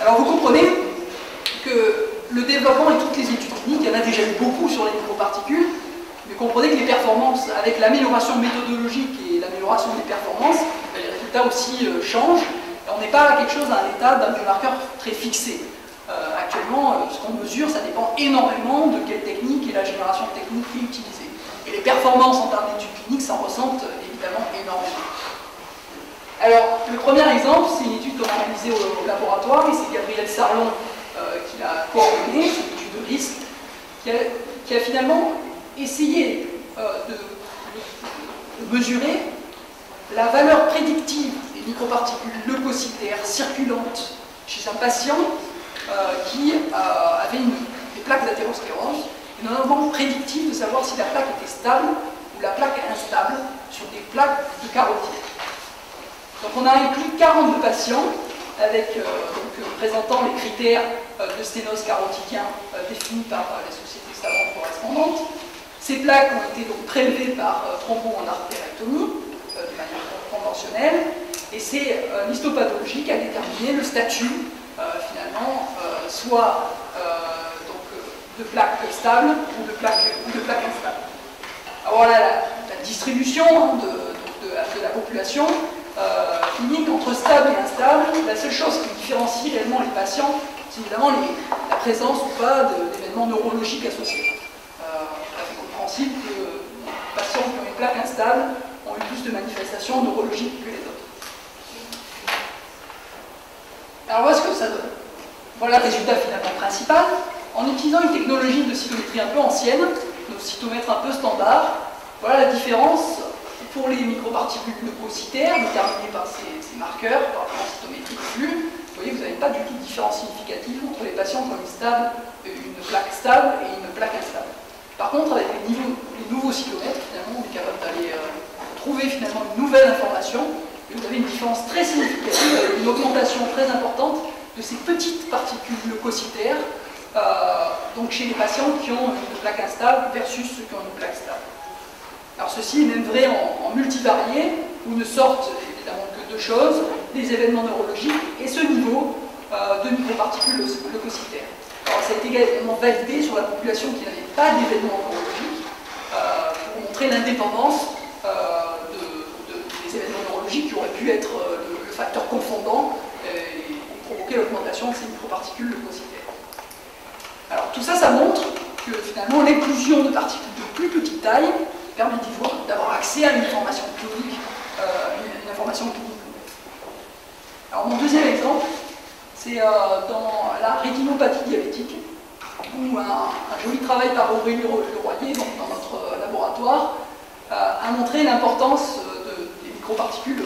Alors vous comprenez que le développement et toutes les études cliniques, il y en a déjà eu beaucoup sur les microparticules, mais comprenez que les performances, avec l'amélioration méthodologique et l'amélioration des performances, les résultats aussi changent. On n'est pas à quelque chose, à un état d'un biomarqueur très fixé. Actuellement, ce qu'on mesure, ça dépend énormément de quelle technique et la génération de techniques qui est utilisée. Et les performances en termes d'études cliniques s'en ressentent évidemment énormément. Alors, le premier exemple, c'est une étude qu'on a réalisée au laboratoire, et c'est Gabriel Sarlon qui l'a coordonnée, c'est une étude de risque, qui a finalement essayé de mesurer la valeur prédictive des microparticules leucocytaires circulantes chez un patient qui avait des plaques d'athérosclérose, et notamment prédictive de savoir si la plaque était stable ou la plaque instable sur des plaques de carotide. Donc on a inclus 42 patients avec, présentant les critères de sténose carotidien définis par les sociétés savantes correspondantes. Ces plaques ont été donc prélevées par thrombon en artérectomie de manière conventionnelle, et c'est l'histopathologie qui a déterminé le statut finalement soit de plaques stables ou de plaques instables. Alors voilà la distribution de la population clinique entre stable et instable. La seule chose qui différencie réellement les patients, c'est évidemment la présence ou pas d'événements neurologiques associés. C'est compréhensible que les patients qui ont une plaque instable ont eu plus de manifestations neurologiques que les autres. Alors voilà ce que ça donne. Voilà le résultat finalement principal. En utilisant une technologie de cytométrie un peu ancienne, nos cytomètres un peu standards, voilà la différence pour les microparticules leucocytaires déterminées par ces marqueurs, par la cytométrie de flux. Vous voyez, vous n'avez pas du tout de différence significative entre les patients qui ont une plaque stable et une plaque instable. Par contre, avec les nouveaux cytomètres, finalement, on est capable d'aller trouver finalement une nouvelle information, et vous avez une différence très significative, une augmentation très importante de ces petites particules leucocytaires, donc chez les patients qui ont une plaque instable versus ceux qui ont une plaque stable. Alors ceci est même vrai en multivarié, où ne sortent évidemment que deux choses, les événements neurologiques et ce niveau de microparticules leucocytaires. Alors ça a été également validé sur la population qui n'avait pas d'événements neurologiques, pour montrer l'indépendance des événements neurologiques qui auraient pu être le facteur confondant et provoquer l'augmentation de ces microparticules leucocytaires. Alors tout ça, ça montre que finalement l'éclosion de particules de plus petite taille permet d'avoir accès à une information clinique, une information clinique. Alors mon deuxième exemple, c'est dans la rétinopathie diabétique, où un joli travail par Aurélie Leroyer, donc dans notre laboratoire, a montré l'importance des microparticules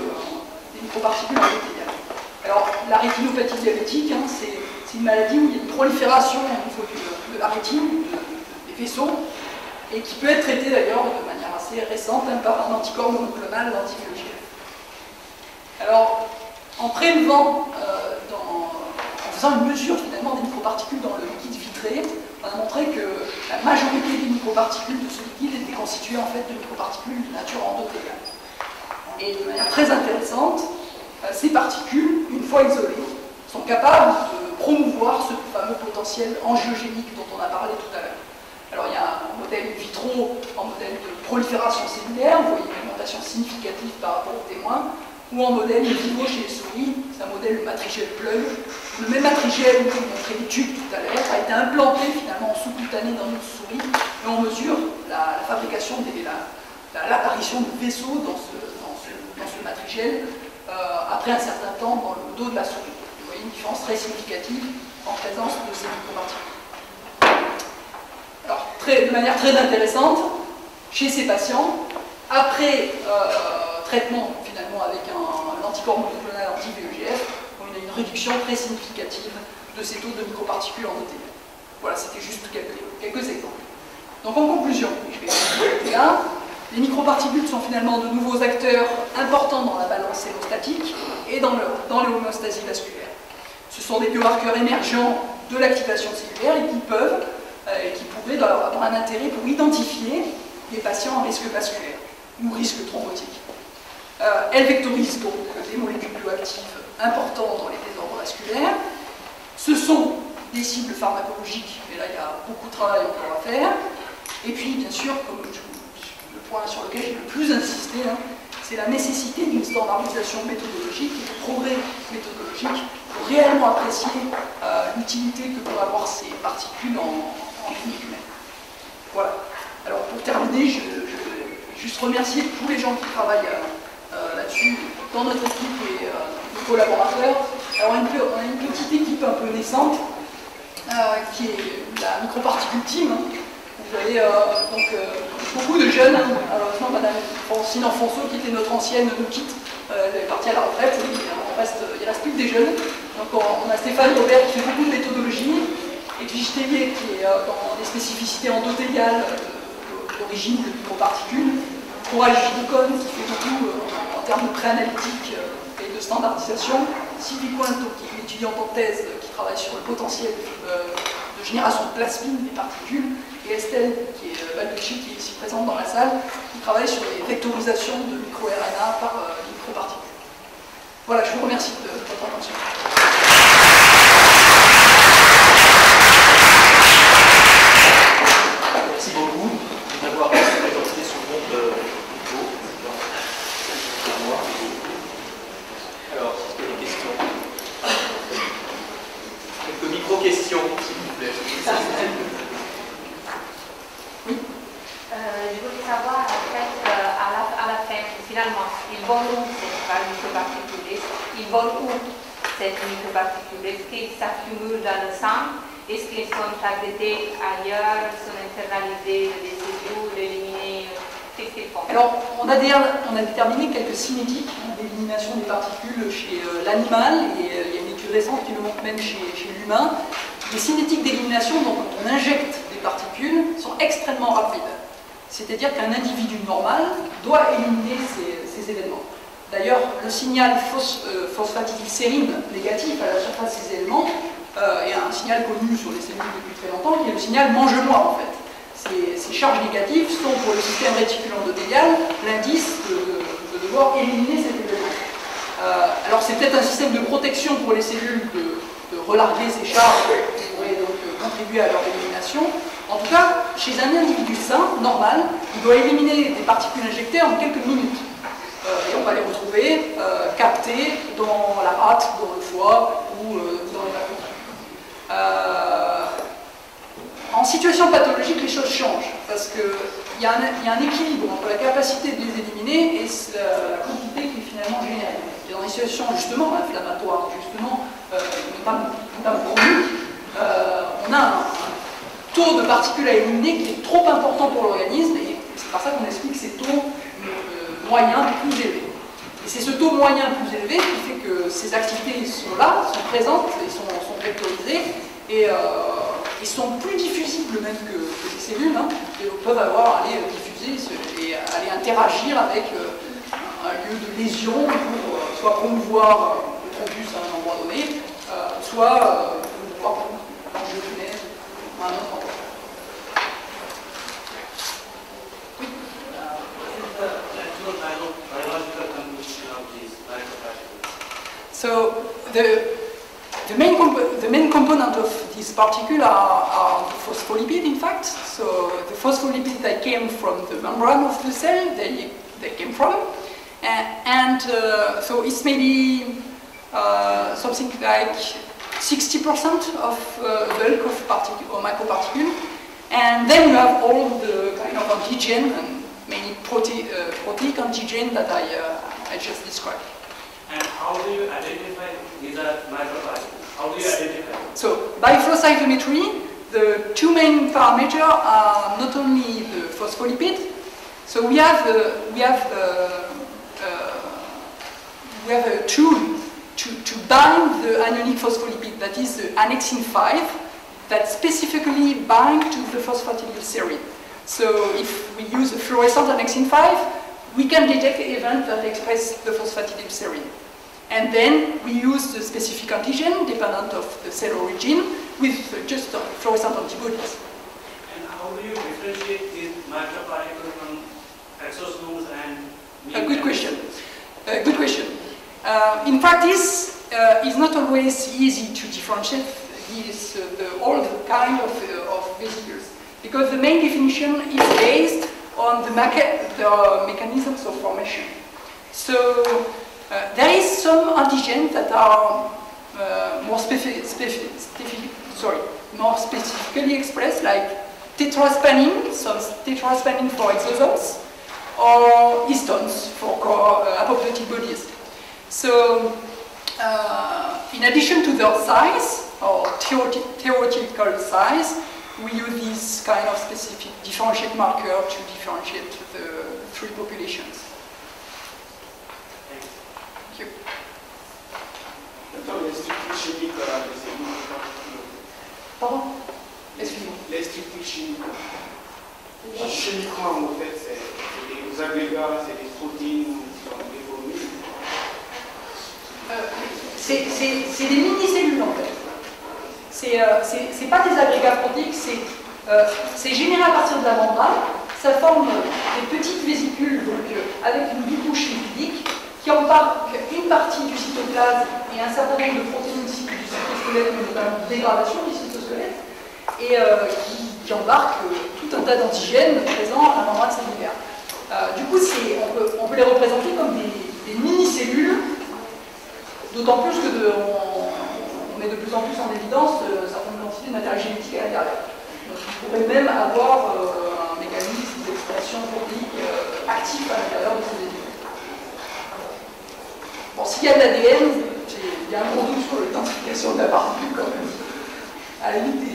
endothéliales. Alors la rétinopathie diabétique, c'est une maladie où il y a une prolifération au niveau de la rétine, des vaisseaux, et qui peut être traité d'ailleurs de manière assez récente par un anticorps monoclonal, l'anti-VEGF. Alors, en prélevant, en faisant une mesure finalement des microparticules dans le liquide vitré, on a montré que la majorité des microparticules de ce liquide étaient constituées en fait de microparticules de nature endothéliale. Et de manière très intéressante, ces particules, une fois isolées, sont capables de promouvoir ce fameux potentiel angiogénique dont on a parlé tout à l'heure. Alors il y a un modèle in vitro, un modèle de prolifération cellulaire, vous voyez une augmentation significative par rapport aux témoins, ou en modèle in vivo chez les souris, c'est un modèle matrigel plug. Le même matrigel que vous montrez l'étude tout à l'heure a été implanté finalement en sous-cutané dans notre souris, et on mesure la fabrication, l'apparition de vaisseaux dans ce matrigel après un certain temps dans le dos de la souris. Vous voyez une différence très significative en présence de ces microparticules. Alors, de manière très intéressante, chez ces patients, après traitement finalement avec un anticorps monoclonal anti-VEGF, on a une réduction très significative de ces taux de microparticules endothéliales. Voilà, c'était juste quelques exemples. Donc en conclusion, je vais arrêter là. Les microparticules sont finalement de nouveaux acteurs importants dans la balance hémostatique et dans l'homéostasie vasculaire. Ce sont des biomarqueurs émergents de l'activation cellulaire et qui pourraient avoir un intérêt pour identifier les patients en risque vasculaire ou risque thrombotique. Elles vectorisent donc des molécules bioactives importantes dans les désordres vasculaires. Ce sont des cibles pharmacologiques, mais là il y a beaucoup de travail encore à faire. Et puis, bien sûr, comme le point sur lequel j'ai le plus insisté, c'est la nécessité d'une standardisation méthodologique et de progrès méthodologique pour réellement apprécier l'utilité que peuvent avoir ces particules en clinique humaine. Voilà. Alors, pour terminer, je vais juste remercier tous les gens qui travaillent là-dessus, dans notre équipe et nos collaborateurs. Alors, on a une petite équipe un peu naissante, qui est la microparticule team. Vous avez beaucoup de jeunes. Malheureusement, Madame Francine Enfonceau, qui était notre ancienne, nous quitte. Elle est partie à la retraite. Il reste plus que des jeunes. Donc, on a Stéphane Robert qui fait beaucoup de méthodologie. Et puis Tellier qui est dans des spécificités endothéliales d'origine de microparticules. Courage Gidecon qui fait beaucoup en termes de préanalytique et de standardisation. Sylvie Cointeau qui est une étudiante en thèse qui travaille sur le potentiel de génération de plasmine des particules. Et Estelle qui est Balducci, qui est ici présente dans la salle, qui travaille sur les vectorisations de micro-RNA par les microparticules. Voilà, je vous remercie de votre attention. Merci beaucoup d'avoir présenté ce monde nouveau. Alors, est-ce qu'il y a des questions? Quelques micro-questions, s'il vous plaît. Oui. Je voulais savoir, en fait, à la fin, finalement, ils vont où cette microparticule? Ils vont où cette microparticule? Est-ce qu'ils s'accumulent dans le sang? Est-ce qu'ils sont targetés ailleurs, sont internalisés dans des cellules, éliminés? Qu'est-ce qu'ils font? Alors, on a déterminé quelques cinétiques d'élimination des particules chez l'animal, et il y a une étude récente qui le montre même chez l'humain. Les cinétiques d'élimination, donc quand on injecte des particules, sont extrêmement rapides. C'est-à-dire qu'un individu normal doit éliminer ces éléments. D'ailleurs, le signal phosphatidylsérine négatif à la surface de ces éléments est un signal connu sur les cellules depuis très longtemps, qui est le signal mange-moi en fait. Ces charges négatives sont pour le système réticule-endothélial l'indice de devoir éliminer cet élément. Alors c'est peut-être un système de protection pour les cellules de relarguer ces charges qui pourraient donc contribuer à leur élimination. En tout cas, chez un individu sain, normal, il doit éliminer des particules injectées en quelques minutes. Et on va les retrouver captées dans la rate, dans le foie ou dans les vacuoles. En situation pathologique, les choses changent parce qu'il y a un équilibre entre la capacité de les éliminer et la quantité qui est finalement générée. Et dans les situations justement inflammatoires, justement, notamment chroniques, on a un taux de particules à éliminer qui est trop important pour l'organisme et c'est par ça qu'on explique ces taux moyens plus élevés. Et c'est ce taux moyen plus élevé qui fait que ces activités sont là, sont présentes et sont vectorisées et ils sont plus diffusibles même que les cellules, hein, et peuvent aller diffuser et aller interagir avec un lieu de lésion pour soit promouvoir le thrombus à un endroit donné, soit promouvoir l'angiogenèse à un autre endroit. Oui. Biological composition of these microparticles. So the main component of these particles are the phospholipid, in fact. So the phospholipid that came from the membrane of the cell, they came from, so it's maybe something like 60% of bulk of particle or microparticle, and then you have all the kind of antigen and many protein antigen that I just described. And how do you identify these are microparticles? How do you identify? So by flow cytometry, the two main parameters are not only the phospholipid. So we have a tool to bind the anionic phospholipid, that is the annexin 5, that specifically bind to the phosphatidylserine. So if we use a fluorescent annexin 5, we can detect events that express the phosphatidylserine. And then we use the specific antigen, dependent of the cell origin, with just fluorescent antibodies. And how do you differentiate these microparticles from exosomes and... Good question. Good question. In practice, it's not always easy to differentiate these, all the kind of vesicles, because the main definition is based on the mechanisms of formation. So there is some antigens that are more specifically expressed, like tetraspanin, some tetraspanin for exosomes, or histones for apoptotic bodies. So, in addition to their size, or theoretical size, we use this kind of specific differentiate marker to differentiate the three populations. Thank you. Les structures chimiques des cellules particulières. Pardon? Excusez-moi. Les structures chimiques. Chimiquement, en fait, c'est des agrégats, c'est des protéines qui sont déformées. C'est des mini-cellules en fait. C'est pas des agrégats protéiques, c'est généré à partir de la membrane. Ça forme des petites vésicules donc, avec une bicouche lipidique qui embarque une partie du cytoplasme et un certain nombre de protéines du cytosquelette, notamment de dégradation du cytosquelette, et qui embarque tout un tas d'antigènes présents à la membrane cellulaire. Du coup, on peut les représenter comme des mini-cellules, d'autant plus qu'on met de plus en plus en évidence certaines quantités de matériel génétique à l'intérieur. Donc, il pourrait même avoir un mécanisme d'expression protéique actif à l'intérieur de ces cellules. Bon, s'il y a de l'ADN, il y a un gros doute sur l'identification de la particule quand même. À la limite,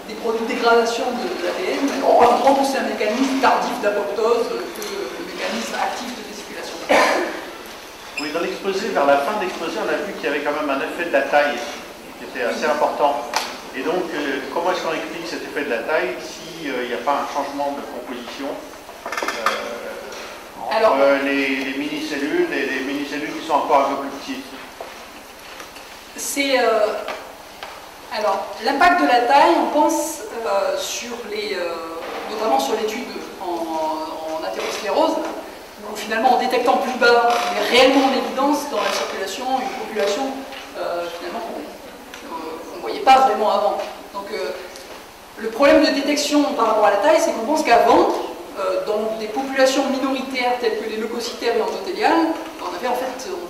des produits de dégradation de l'ADN, on reprend plus un mécanisme tardif d'apoptose que le mécanisme actif de vésiculations. Oui, dans l'exposé, vers la fin de l'exposé, on a vu qu'il y avait quand même un effet de la taille qui était assez important. Et donc, comment est-ce qu'on explique cet effet de la taille s'il n'y a pas un changement de composition entre les mini-cellules et les mini-cellules qui sont encore un peu plus petites? C'est... alors, l'impact de la taille, on pense notamment sur l'étude en athérosclérose, où finalement, en détectant plus bas, on met réellement en évidence dans la circulation une population finalement qu'on ne voyait pas vraiment avant. Donc, le problème de détection par rapport à la taille, c'est qu'on pense qu'avant, dans des populations minoritaires telles que les leucocytaires et endothéliales, on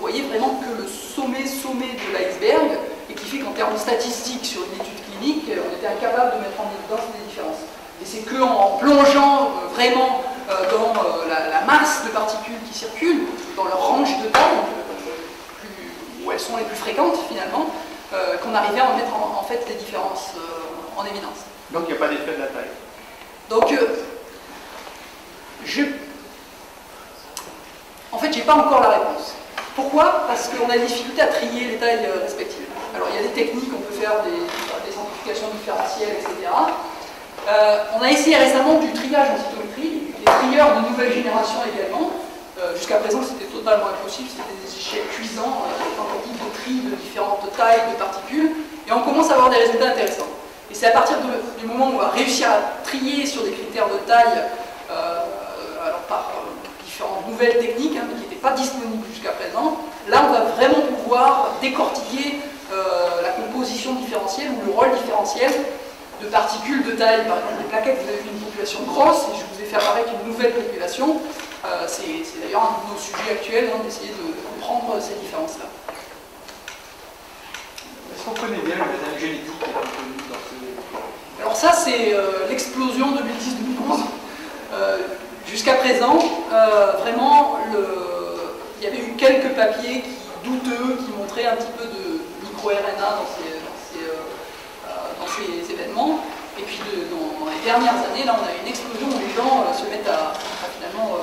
voyait vraiment que le sommet de l'iceberg, et qui fait qu'en termes statistiques sur une étude clinique, on était incapable de mettre en évidence des différences. Et c'est qu'en plongeant vraiment dans la masse de particules qui circulent, dans leur range de taille, où elles sont les plus fréquentes finalement, qu'on arrivait à mettre en fait des différences en évidence. Donc il n'y a pas d'effet de la taille. Donc, en fait, j'ai pas encore la réponse. Pourquoi? Parce qu'on a des difficultés à trier les tailles respectives. Alors, il y a des techniques, on peut faire des centrifuges amplification différentielle, etc. On a essayé récemment du triage en cytométrie, des trieurs de nouvelle génération également. Jusqu'à présent, c'était totalement impossible, c'était des échecs cuisants, des tentatives de tri de différentes tailles de particules, et on commence à avoir des résultats intéressants. Et c'est à partir du moment où on va réussir à trier sur des critères de taille, alors par différentes nouvelles techniques qui n'étaient pas disponibles jusqu'à présent, là on va vraiment pouvoir décortiquer la composition différentielle ou le rôle différentiel de particules de taille. Par exemple, les plaquettes, vous avez vu une population grosse, et je vous ai fait apparaître une nouvelle population. C'est d'ailleurs un de nos sujets actuels, d'essayer de comprendre ces différences-là. Est-ce qu'on connaît bien le modèle génétique qui est connu dans ce... Alors ça, c'est l'explosion 2010-2011. Jusqu'à présent, vraiment, il y avait eu quelques papiers douteux qui montraient un petit peu de micro-RNA dans ces événements. Et puis dans les dernières années, là, on a une explosion où les gens se mettent à finalement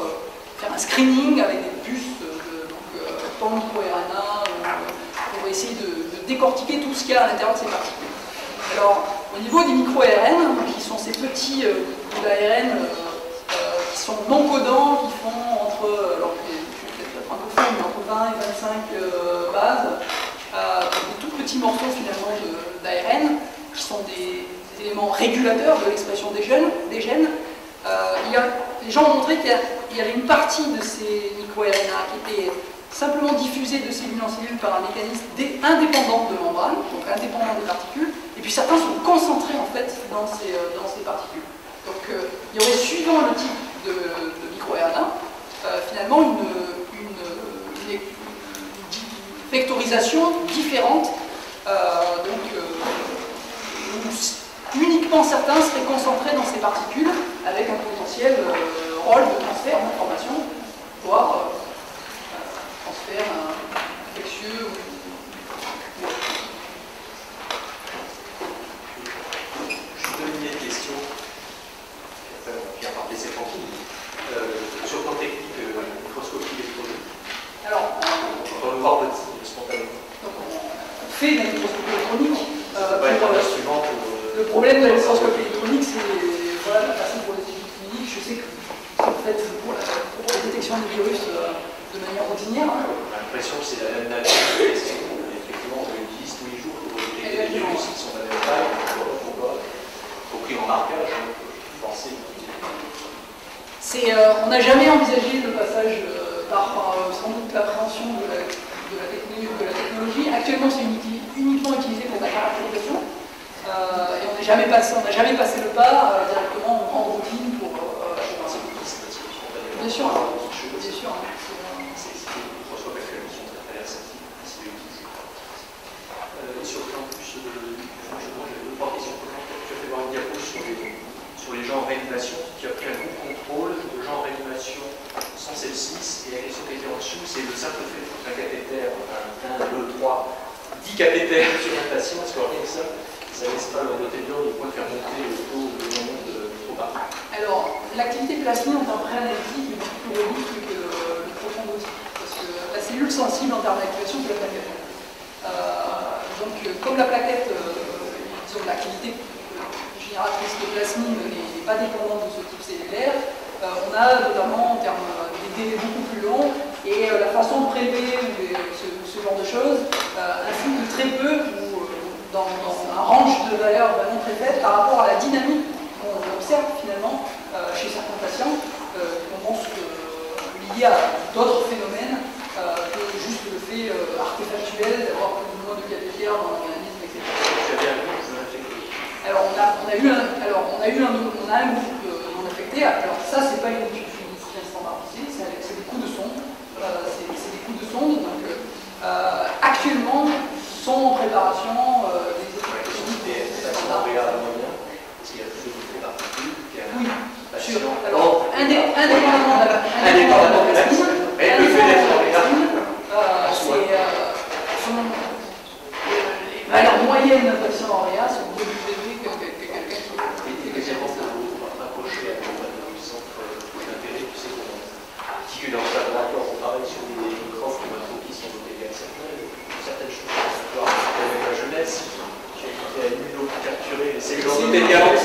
faire un screening avec des puces dans le micro-RNA pour essayer de décortiquer tout ce qu'il y a à l'intérieur de ces particules. Alors, au niveau des micro-ARN, qui sont ces petits bouts d'ARN qui sont non codants, qui font alors je vais peut-être un peu fou, mais entre 20 et 25 bases, des tout petits morceaux finalement d'ARN, qui sont des éléments régulateurs de l'expression des gènes. Les gens ont montré qu'il y avait une partie de ces micro-RNA qui était simplement diffusée de cellule en cellule par un mécanisme indépendant de membrane, donc indépendant des particules, et puis certains sont concentrés en fait dans ces particules. Donc il y aurait, suivant le type de micro-RNA, finalement une vectorisation différente, uniquement certains seraient concentrés dans ces particules avec un potentiel rôle de transfert d'information, voire transfert infectieux. Je vais donner une question, puis à part laisser tranquille. Sur le plan technique, microscopie électronique. Alors, on va le voir petit, spontanément. Donc on fait de la microscopie électronique. Ça va être un instrument pour. Le problème de la microscopie électronique, c'est la façon pour les études cliniques. Je sais que vous faites pour la détection des virus de manière routinière. J'ai l'impression que c'est la même nature de question. Effectivement, on l'utilise tous les jours pour détecter des virus qui sont de la même taille, compris en marquage, penser. On n'a jamais envisagé le passage par sans doute l'appréhension de la technologie. Actuellement, c'est uniquement utilisé pour la caractérisation. Et on n'a jamais passé le pas directement en routine pour. Bien sûr. Bien sûr. Sur le plan plus, deux, trois questions. Tu as fait voir une diapo sur les gens en réanimation. Tu as pris un groupe contrôle de gens en réanimation sans sepsis. Et la question qui était en dessous, c'est le simple fait qu'un cathéter, 1, 2, 3, 10 cathéters sur un patient. Est-ce que rien que ça ne laisse pas le notélium au point de faire monter le taux de monde trop bas? Alors, l'activité plasmique en préanalytique est beaucoup plus robuste que le profondotique. Parce que la cellule sensible en termes d'activation, c'est la plaquette. Donc, comme la plaquette, disons, l'activité génératrice de plasmine n'est pas dépendante de ce type cellulaire, on a notamment en termes des délais beaucoup plus longs et la façon de prélever ce genre de choses influe de très peu ou dans un range de valeurs vraiment très faible par rapport à la dynamique qu'on observe finalement chez certains patients qu'on pense liés à d'autres phénomènes que juste le fait artefactuel d'avoir plus ou moins de cathéters dans l'organisme, etc. Alors on a eu un groupe non affecté. Alors ça, c'est pas une étude clinicienne standardisée, c'est des coups de sonde. C'est des coups de sonde. Donc actuellement sont en préparation des études standardisées. Oui, sûr. Alors, indépendamment de la plasmine, les valeurs moyennes d'un patient en réa sont beaucoup plus élevées que quelqu'un qui fait quelque chose. Rapprocher avec le centre d'intérêt, tu sais, articule dans ce laboratoire, on travaille sur des microbes qui sont dotés certaines choses, avec la jeunesse, j'ai été à l'immunoculture tout est garanti.